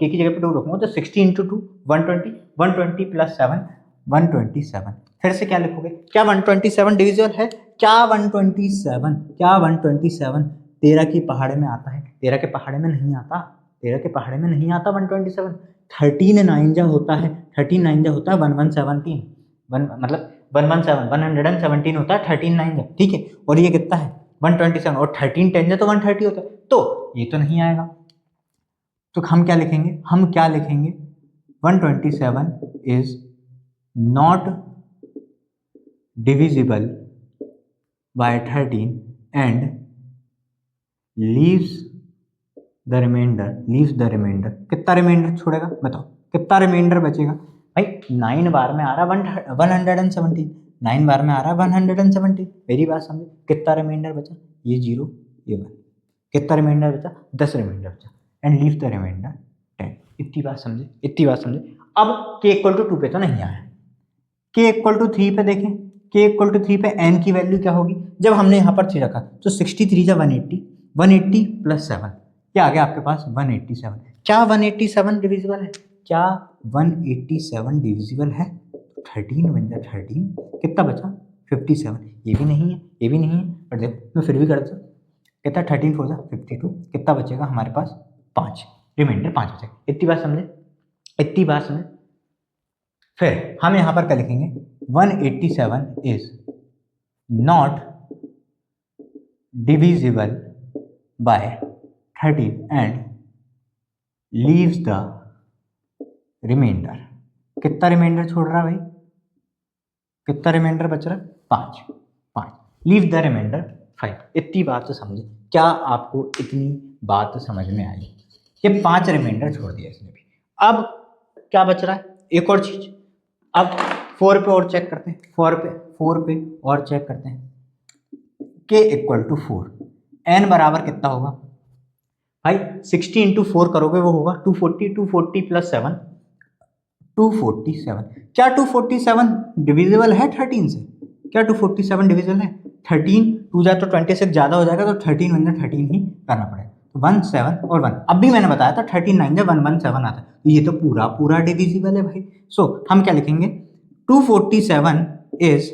तो 60 इंटू 2 120 प्लस 7 127। फिर से क्या लिखोगे, क्या 127 डिविजिबल है? क्या 127 13 की पहाड़े में आता है? 13 के पहाड़े में नहीं आता 127। 13 9 जा होता है 1117, मतलब 117 होता है 13 9 जा, ठीक है। और ये कितना है 127, और 13 10 जा तो 130 होता है, तो ये तो नहीं आएगा। तो हम क्या लिखेंगे 127 is not divisible by 13 and leaves the remainder. कितना रिमाइंडर छोड़ेगा बताओ, कितना रिमाइंडर बचेगा भाई? 9 बार में आ रहा 117, 9 बार में आ रहा 117। मेरी बात समझे, कितना रिमाइंडर बचा? ये 0 ये 1, कितना रिमाइंडर बचा? 10 रिमाइंडर बचा, एंड लीव द रिमाइंडर 10। इतनी बात समझे। अब k इक्वल टू 2 पे तो नहीं आया, k इक्वल टू 3 पे देखें, k इक्वल टू 3 पे n की वैल्यू क्या होगी? जब हमने यहाँ पर 3 रखा तो 63 जा 180 प्लस 7, क्या आ गया आपके पास 187। क्या 187 डिविजिबल है? 13 बन जाए 13, कितना बचा 57। ये भी नहीं है, पर देखो मैं फिर भी कर देता हूँ। कितना 13 4 जा 52, कितना बचेगा हमारे पास 5, रिमाइंडर 5 बचेगा। इतनी बात समझे। फिर हम यहाँ पर क्या लिखेंगे 187 is not divisible by 13 and leaves the remainder. कितना रिमाइंडर छोड़ रहा है भाई? कितना रिमाइंडर बच रहा है? 5। Leave the remainder 5। इतनी बात तो समझे। क्या आपको इतनी बात समझ में आई? ये 5 रिमाइंडर छोड़ दिया इसने भी। अब क्या बच रहा है? एक और चीज, अब 4 पे और चेक करते हैं, 4 पे और चेक करते हैं। k इक्वल टू 4, n बराबर कितना होगा भाई? 60 इंटू 4 करोगे वो होगा 240 प्लस 7 247। क्या 247 डिविजिबल है 13 से? क्या 247 डिविजिबल है? 13 2 जा तो 26 ज़्यादा हो जाएगा, तो 13 1 13 ही करना पड़ेगा। तो 1 7 और 1, अब भी मैंने बताया था 13 जब 117 आता है तो ये तो पूरा पूरा डिविजिबल है भाई। सो हम क्या लिखेंगे, 247 is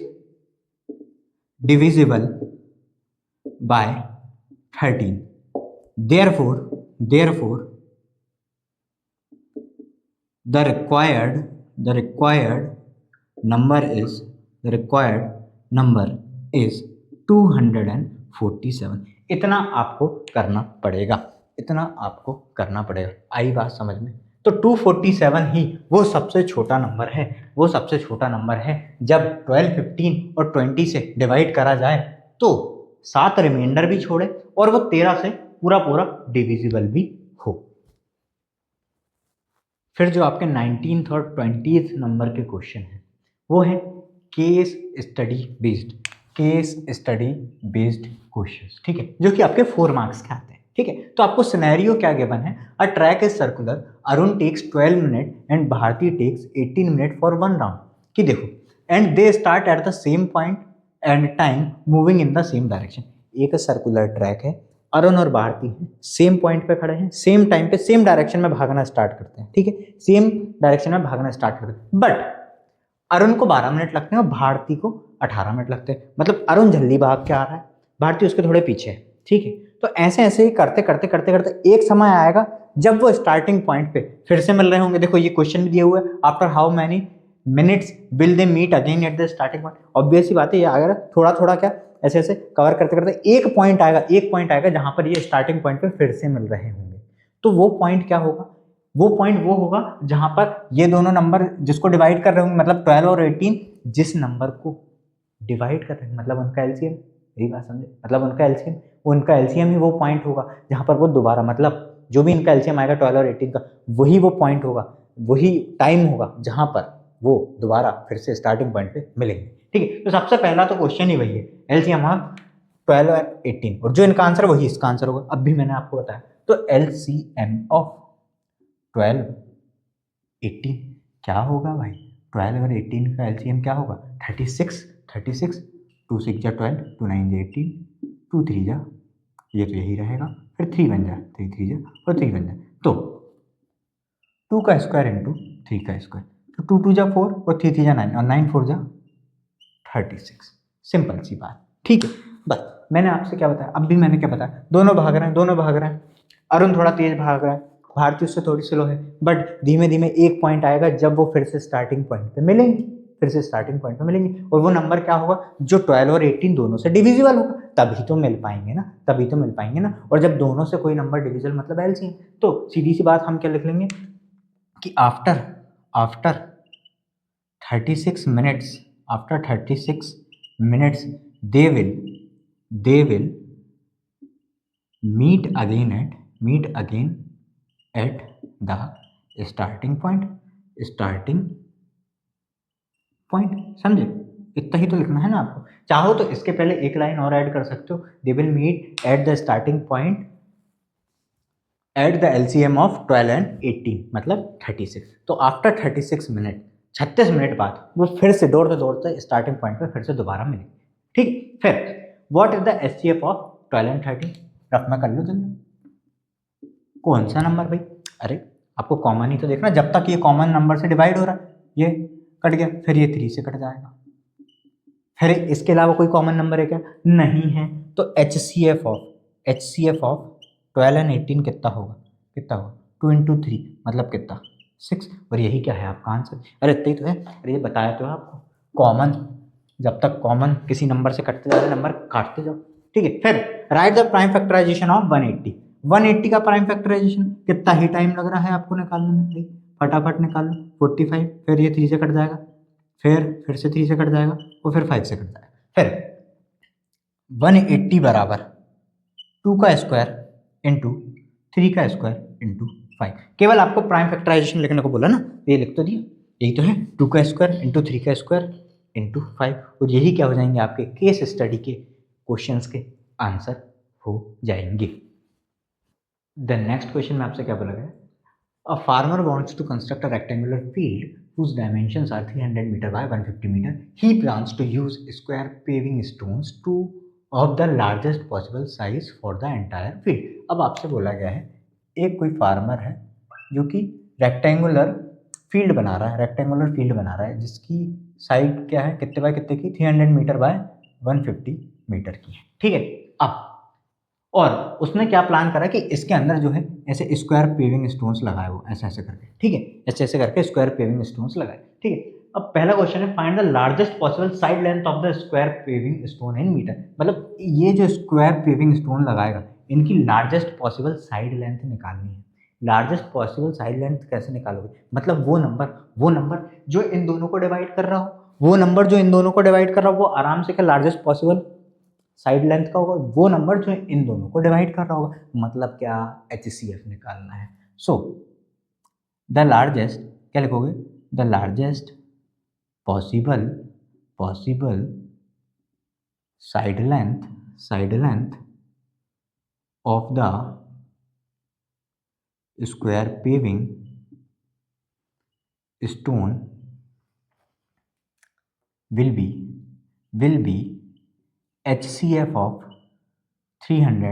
divisible by 13, therefore the required number is 247। इतना आपको करना पड़ेगा, आई बात समझ में। तो 247 ही वो सबसे छोटा नंबर है, जब 12, 15 और 20 से डिवाइड करा जाए तो 7 रिमाइंडर भी छोड़े और वो 13 से पूरा पूरा डिविजिबल भी हो। फिर जो आपके 19th और 20th नंबर के क्वेश्चन हैं वो है केस स्टडी बेस्ड क्वेश्चंस, ठीक है, जो कि आपके 4 मार्क्स के आते हैं, ठीक है। तो आपको सिनेरियो क्या गिवन है, a track is circular, Arun takes 12 minute and Bharti takes 18 minute for 1 round, कि देखो and they start at the same point and time moving in the same direction. एक सर्कुलर ट्रैक है, अरुण और भारती हैं, सेम पॉइंट पे खड़े हैं, सेम टाइम पे सेम डायरेक्शन में भागना स्टार्ट करते हैं, ठीक है, सेम डायरेक्शन में भागना स्टार्ट करते हैं, बट अरुण को 12 मिनट लगते हैं और भारती को 18 मिनट लगते हैं। मतलब अरुण जल्दी भाग के आ रहा है, भारती उसके थोड़े पीछे है, ठीक है। तो ऐसे ऐसे ही करते करते एक समय आएगा जब वो स्टार्टिंग पॉइंट पे फिर से मिल रहे होंगे। देखो ये क्वेश्चन भी दिया हुआ है, after how many minutes will they meet again at the starting point. Obvious ही बात है, ये अगर थोड़ा थोड़ा क्या ऐसे ऐसे कवर करते करते एक पॉइंट आएगा जहां पर ये स्टार्टिंग पॉइंट पे फिर से मिल रहे होंगे। तो वो पॉइंट क्या होगा, वो पॉइंट वो होगा जहां पर ये दोनों नंबर जिसको डिवाइड कर रहे होंगे, मतलब 12 और 18 जिस नंबर को डिवाइड कर रहे हैं, मतलब उनका एलसीएम, यही बात समझे, मतलब उनका एलसीएम ही वो पॉइंट होगा जहां पर वो दोबारा, मतलब जो भी इनका एलसीएम आएगा 12 और 18 का, वही वो पॉइंट होगा, वही टाइम होगा जहां पर वो दोबारा फिर से स्टार्टिंग पॉइंट पे मिलेंगे, ठीक है। तो सबसे पहला तो क्वेश्चन ही वही है, एलसीएम ऑफ 12 और 18, और जो इनका आंसर वही इसका आंसर होगा। अब भी मैंने आपको बताया, तो एलसीएम ऑफ 12 18 क्या होगा भाई, 12 और 18 का एलसीएम क्या होगा, 36 2 6 जा 12, 2 9 जा 18, 2 3 जा, ये तो यही रहेगा, फिर 3 1 जा 3 3 जा और 3 1 जा, तो 2 का स्क्वायर इंटू 3 का स्क्वायर, तो 2 2 जा 4 और 3 3 जा 9 और 9 4 जा 36। सिंपल सी बात, ठीक है। बस मैंने आपसे क्या बताया, अब भी मैंने क्या बताया, दोनों भाग रहे हैं, अरुण थोड़ा तेज भाग रहा है, भारती उससे थोड़ी स्लो है, बट धीमे धीमे एक पॉइंट आएगा जब वो फिर से स्टार्टिंग पॉइंट पे मिलेंगे, और वो नंबर क्या होगा जो 12 और 18 दोनों से डिविजिबल होगा, तभी तो मिल पाएंगे ना। और जब दोनों से कोई नंबर डिविजिबल मतलब एलसीएम, तो सीधी सी बात हम क्या लिख लेंगे कि after 36 minutes they will meet again at the starting point, समझे, इतना ही तो लिखना है ना आपको। चाहो तो इसके पहले एक लाइन और ऐड कर सकते हो, they will meet at the starting point at the LCM of 12 and 18 मतलब 36। तो आफ्टर 36 मिनट 36 मिनट बाद वो फिर से दौड़ते स्टार्टिंग पॉइंट पे फिर से दोबारा मिलेंगे, ठीक। फिर what is the HCF of 12 and 13, rough में कर लो जल्दी, कौन सा नंबर भाई, अरे आपको कॉमन ही तो देखना, जब तक ये कॉमन नंबर से डिवाइड हो रहा है, ये कट गया, फिर ये 3 से कट जाएगा, फिर इसके अलावा कोई कॉमन नंबर है क्या, नहीं है। तो एचसीएफ ऑफ 12 एंड 18 कितना होगा 2 इंटू 3 मतलब कितना 6, और यही क्या है आपका आंसर। अरे इतना ही तो है, अरे ये बताया तो है आपको, कॉमन, जब तक कॉमन किसी नंबर से कटते जा रहे नंबर काटते जाओ, ठीक है। फिर write the prime factorization of 180 का प्राइम फैक्टराइजेशन, कितना ही टाइम लग रहा है आपको निकालने में भाई, फटाफट निकाल लो, 45, फिर ये 3 से कट जाएगा, फिर से 3 से कट जाएगा और फिर 5 से कट जाएगा, फिर 180 बराबर 2 का स्क्वायर इंटू 3 का स्क्वायर इंटू 5। केवल आपको प्राइम फैक्टराइजेशन लिखने को बोला ना, ये लिख तो दिया, यही तो है, 2 का स्क्वायर इंटू 3 का स्क्वायर इंटू 5, और यही क्या हो जाएंगे आपके केस स्टडी के क्वेश्चंस के आंसर हो जाएंगे। द नेक्स्ट क्वेश्चन में आपसे क्या बोला गया, a farmer wants to construct a rectangular field whose dimensions are 300 meter by 150 meter. He plans to use square paving stones to of the largest possible size for the entire field. अब आपसे बोला गया है, एक कोई farmer है जो कि रेक्टेंगुलर फील्ड बना रहा है, रेक्टेंगुलर फील्ड बना रहा है जिसकी साइड क्या है, कितने बाय कितने की, 300 मीटर बाय 150 मीटर की है, ठीक है। अब और उसने क्या प्लान करा कि इसके अंदर जो है ऐसे स्क्वायर पेविंग स्टोन्स लगाए, वो ऐसे ऐसे करके, ठीक है, ऐसे ऐसे करके स्क्वायर पेविंग स्टोन्स लगाए, ठीक है। अब पहला क्वेश्चन है, find the largest possible side length of the square paving stone in metre. मतलब ये जो स्क्वायर पेविंग स्टोन लगाएगा इनकी लार्जेस्ट पॉसिबल साइड लेंथ निकालनी है। लार्जेस्ट पॉसिबल साइड लेंथ कैसे निकालोगे, मतलब वो नंबर जो इन दोनों को डिवाइड कर रहा हो, वो नंबर जो इन दोनों को डिवाइड कर रहा हो वो आराम से क्या लार्जेस्ट पॉसिबल साइड लेंथ का होगा, वो नंबर जो इन दोनों को डिवाइड कर रहा होगा, मतलब क्या, HCF निकालना है। सो द लार्जेस्ट क्या लिखोगे, the largest possible side length of the square paving stone will be HCF of 300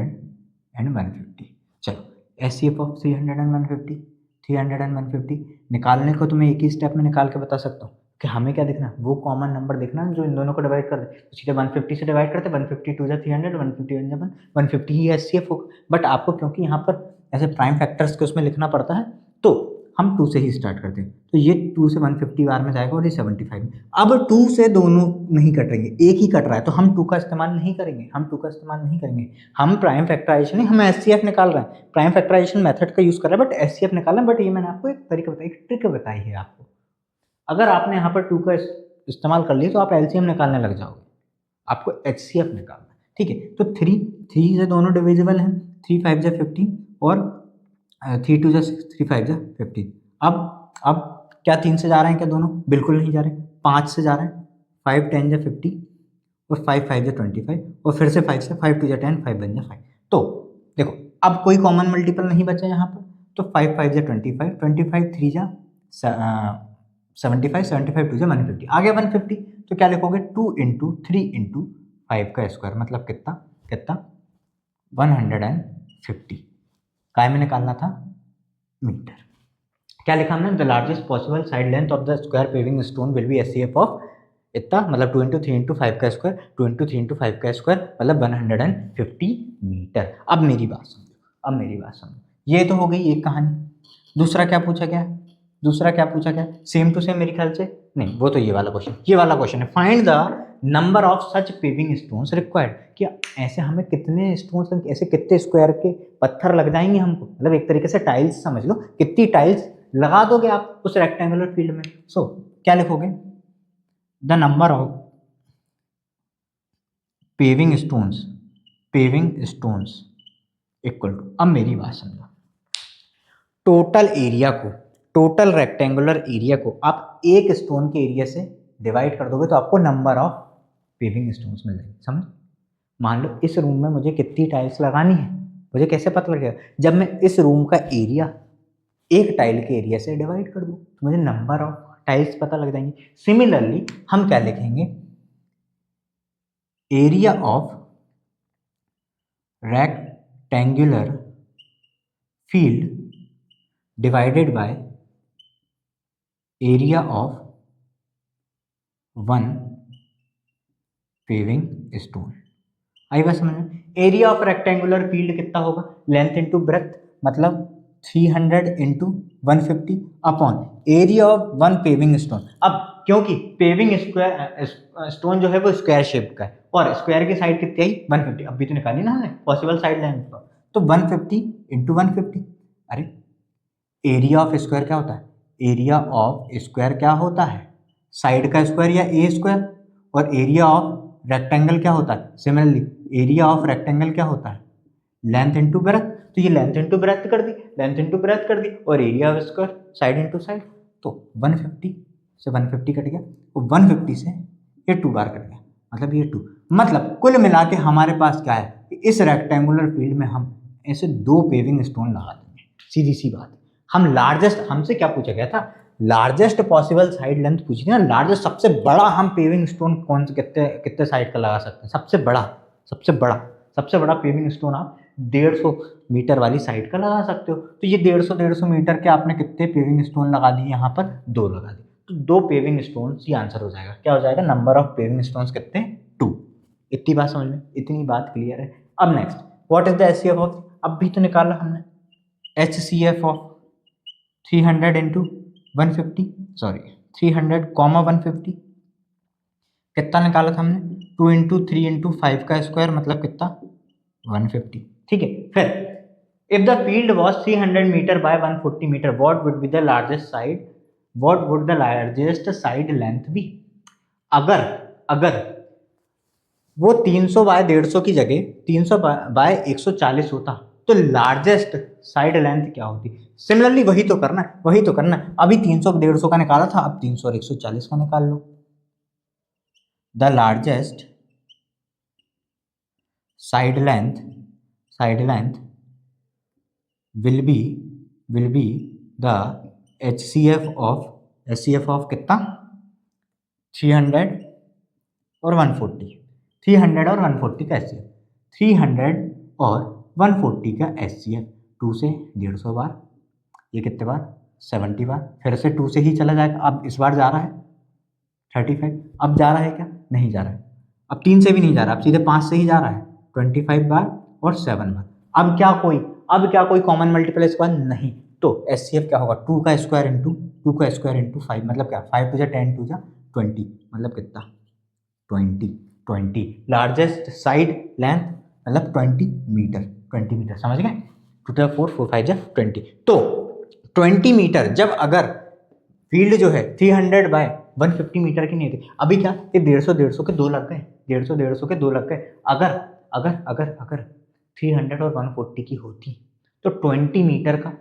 and 150। चलो HCF of 300 and 150, 300 and 150 निकालने को तो मैं एक ही स्टेप में निकाल के बता सकता हूँ कि हमें क्या देखना, वो कॉमन नंबर देखना जो इन दोनों को डिवाइड कर दे, तो सीधे 150 से डिवाइड करते, 150 टू जा 300, 150 वन जा 150 ही HCF होगा। बट आपको क्योंकि यहाँ पर ऐसे प्राइम फैक्टर्स के उसमें लिखना पड़ता है तो हम 2 से ही स्टार्ट करते हैं, तो ये 2 से 150 बार में जाएगा और ये 75 में। अब 2 से दोनों नहीं कटेंगे, एक ही कट रहा है, तो हम 2 का इस्तेमाल नहीं करेंगे, हम प्राइम फैक्टराइजेशन नहीं, हम HCF निकाल रहे हैं, प्राइम फैक्टराइजेशन मेथड का यूज़ कर रहे हैं, बट HCF निकाल रहे हैं। बट ये मैंने आपको एक तरीका बताया, एक ट्रिक बताई है आपको। अगर आपने यहाँ पर 2 का इस्तेमाल कर लिया तो आप LCM निकालने लग जाओगे, आपको HCF निकालना है, ठीक है। तो 3 से दोनों डिविजिबल हैं, 3 5 जा 15 और 3 2 जा 6, 3 5 जा 15। अब क्या 3 से जा रहे हैं क्या दोनों, बिल्कुल नहीं जा रहे, 5 से जा रहे हैं, 5 10 जा 50 और 5 5 जा 25 और फिर से 5 से, 5 2 जा 10, 5 1 जा 5। तो देखो अब कोई कॉमन मल्टीपल नहीं बचा यहाँ पर, तो 5 5 जा 25, 25 3 जा 75, 75 2 जा 150, आ गया 150। तो क्या लिखोगे, 2 इंटू 3 इंटू 5 का स्क्वायर, मतलब कितना 150 काय में निकालना था, मीटर। क्या लिखा हमने, the largest possible side length of the square paving stone will be HCF of इतना, मतलब 2 इंटू 3 इंटू 5 का स्क्वायर, 2 इंटू 3 इंटू 5 का स्क्वायर, मतलब 150 मीटर। अब मेरी बात समझो, ये तो हो गई एक कहानी। दूसरा क्या पूछा गया, सेम टू सेम मेरे ख्याल से नहीं, वो तो ये वाला क्वेश्चन है, find the number of such paving stones required. कि ऐसे हमें कितने स्टोन्स, ऐसे कितने स्क्वायर के पत्थर लग जाएंगे हमको, मतलब एक तरीके से टाइल्स समझ लो, कितनी टाइल्स लगा दोगे आप उस रेक्टेंगुलर फील्ड में। सो क्या लिखोगे, the number of paving stones equal to, अब मेरी बात समझो, टोटल रेक्टेंगुलर एरिया को आप एक स्टोन के एरिया से डिवाइड कर दोगे तो आपको नंबर ऑफ पेविंग स्टोन्स मिल जाएंगे। समझ, मान लो इस रूम में मुझे कितनी टाइल्स लगानी है, मुझे कैसे पता लगेगा, जब मैं इस रूम का एरिया एक टाइल के एरिया से डिवाइड कर दूँ तो मुझे नंबर ऑफ टाइल्स पता लग जाएंगे। सिमिलरली हम क्या लिखेंगे, area of rectangular field divided by area of one paving stone. आई बात समझ में, एरिया ऑफ रेक्टेंगुलर फील्ड कितना होगा, लेंथ इंटू ब्रेथ, मतलब 300 into 150 upon area of one paving stone. अब क्योंकि पेविंग स्टोन जो है वो स्क्वायर शेप का है और स्क्वायर की साइड कितनी आई 150, अब भी तो निकाली ना हमने पॉसिबल साइड लेंथ, तो 150 इंटू 150। अरे एरिया ऑफ स्क्वायर क्या होता है, एरिया ऑफ स्क्वायर क्या होता है, साइड का स्क्वायर या ए स्क्वायर, और एरिया ऑफ रेक्टेंगल क्या होता है, सिमिलरली एरिया ऑफ रेक्टेंगल क्या होता है, लेंथ इंटू ब्रेथ। तो ये लेंथ इंटू ब्रेथ कर दी, और area of square side into side, तो 150 से 150 कट गया, और 150 से ये 2 बार कट गया, मतलब ये 2, मतलब कुल मिला के हमारे पास क्या है कि इस रेक्टेंगुलर फील्ड में हम ऐसे 2 पेविंग स्टोन लगा देंगे। सीधी सी बात, हम लार्जेस्ट, हमसे क्या पूछा गया था, लार्जेस्ट पॉसिबल साइड लेंथ पूछी थी ना, लार्जेस्ट सबसे बड़ा हम पेविंग स्टोन कौन से कितने साइड का लगा सकते हैं, सबसे बड़ा सबसे बड़ा पेविंग स्टोन आप 150 मीटर वाली साइड का लगा सकते हो। तो ये 150 मीटर के आपने कितने पेविंग स्टोन लगा दिए, यहाँ पर 2 लगा दिए, तो 2 पेविंग स्टोन ये आंसर हो जाएगा। क्या हो जाएगा, नंबर ऑफ पेविंग स्टोन्स कितने, 2। इतनी बात समझ में, इतनी बात क्लियर है। अब next, what is the HCF of, अब भी तो निकाला हमने, HCF of 300 into 150, sorry 300 comma 150, कितना निकाला था हमने, 2 इंटू 3 इंटू 5 का स्क्वायर मतलब कितना, 150। ठीक है, फिर if the field was 300 metre by 140 metre, what would be the largest side, what would the largest side length be. अगर वो 300 बाय 150 की जगह 300 बाय 140 होता तो लार्जेस्ट साइड लेंथ क्या होती। सिमिलरली वही तो करना है। अभी 300 150 का निकाला था, अब 300 और 140 का निकाल लो। The largest side length will be the HCF of कितना, 300 और 140, 300 और 140 का HCF, 300 और 140 का HCF, 2 से 150 बार, ये कितने बार, 70 बार, फिर से 2 से ही चला जाएगा। अब इस बार जा रहा है 35, अब जा रहा है क्या, नहीं जा रहा है, अब 3 से भी नहीं जा रहा, अब सीधे 5 से ही जा रहा है, 25 बार और 7 बार। अब क्या कोई कॉमन मल्टीपल इसके बाद नहीं, तो HCF क्या होगा, 2 का स्क्वायर इंटू 5 मतलब क्या, 5 टू जा 10 टू जा 20 मतलब कितना, 20 लार्जेस्ट साइड लेंथ मतलब 20 मीटर, समझ गए, 2 टू 4 4 5 जा 20, तो 20 मीटर जब अगर फील्ड जो है 300 बाय 150 मीटर की नहीं थी, अभी क्या ये 150 के 2 लग गए, 150 के 2 लग गए। अगर 300 और 140 की होती तो 20 मीटर का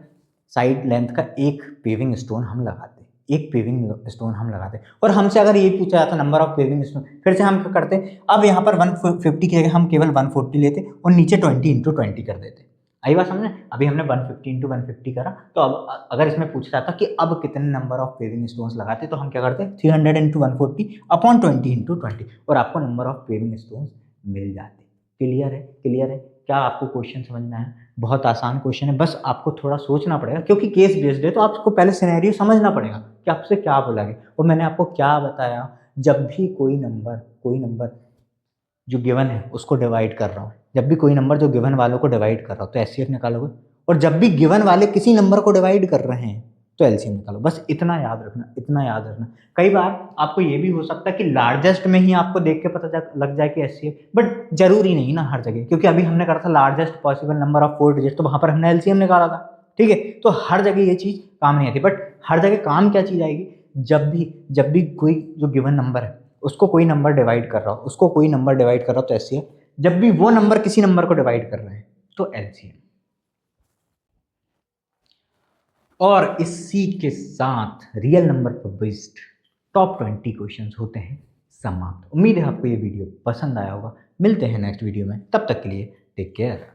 साइड लेंथ का एक पेविंग स्टोन हम लगाते, और हमसे अगर ये पूछा जाता नंबर ऑफ पेविंग स्टोन, फिर से हम क्या करते, अब यहाँ पर 150 की जगह हम केवल 140 लेते और नीचे 20 इंटू 20 कर देते। आई बात समझे, अभी हमने 150 इंटू 150 करा, तो अब अगर इसमें पूछ रहा था कि अब कितने नंबर ऑफ पेविंग स्टोन्स लगाते, तो हम क्या करते, 300 इंटू 140 अपॉन 20 इंटू 20, और आपको नंबर ऑफ पेविंग स्टोन्स मिल जाते। क्लियर है, क्या आपको क्वेश्चन समझ में आया, बहुत आसान क्वेश्चन है, बस आपको थोड़ा सोचना पड़ेगा, क्योंकि केस बेस्ड है, तो आपको पहले सिनेरियो समझना पड़ेगा कि आपसे क्या बोला गया। और मैंने आपको क्या बताया, जब भी कोई नंबर जो गिवन है उसको डिवाइड कर रहा हूँ, जब भी कोई नंबर जो गिवन वालों को डिवाइड कर रहा हूँ तो HCF निकालोगे, और जब भी गिवन वाले किसी नंबर को डिवाइड कर रहे हैं तो LCM निकालो। बस इतना याद रखना। कई बार आपको ये भी हो सकता है कि लार्जेस्ट में ही आपको देख के पता लग जाए कि HCF, बट जरूरी नहीं ना हर जगह, क्योंकि अभी हमने करा था largest possible number of 4 digit, तो वहां पर हमने LCM निकाला था। ठीक है, तो हर जगह ये चीज काम नहीं आती, बट हर जगह काम क्या चीज आएगी, जब भी कोई जो गिवन नंबर है उसको कोई नंबर डिवाइड कर रहा हो तो HCF, जब भी वो नंबर किसी नंबर को डिवाइड कर रहे हैं तो LCM। और इसी के साथ रियल नंबर पर बेस्ड टॉप 20 क्वेश्चंस होते हैं समाप्त। उम्मीद है आपको ये वीडियो पसंद आया होगा। मिलते हैं नेक्स्ट वीडियो में, तब तक के लिए टेक केयर।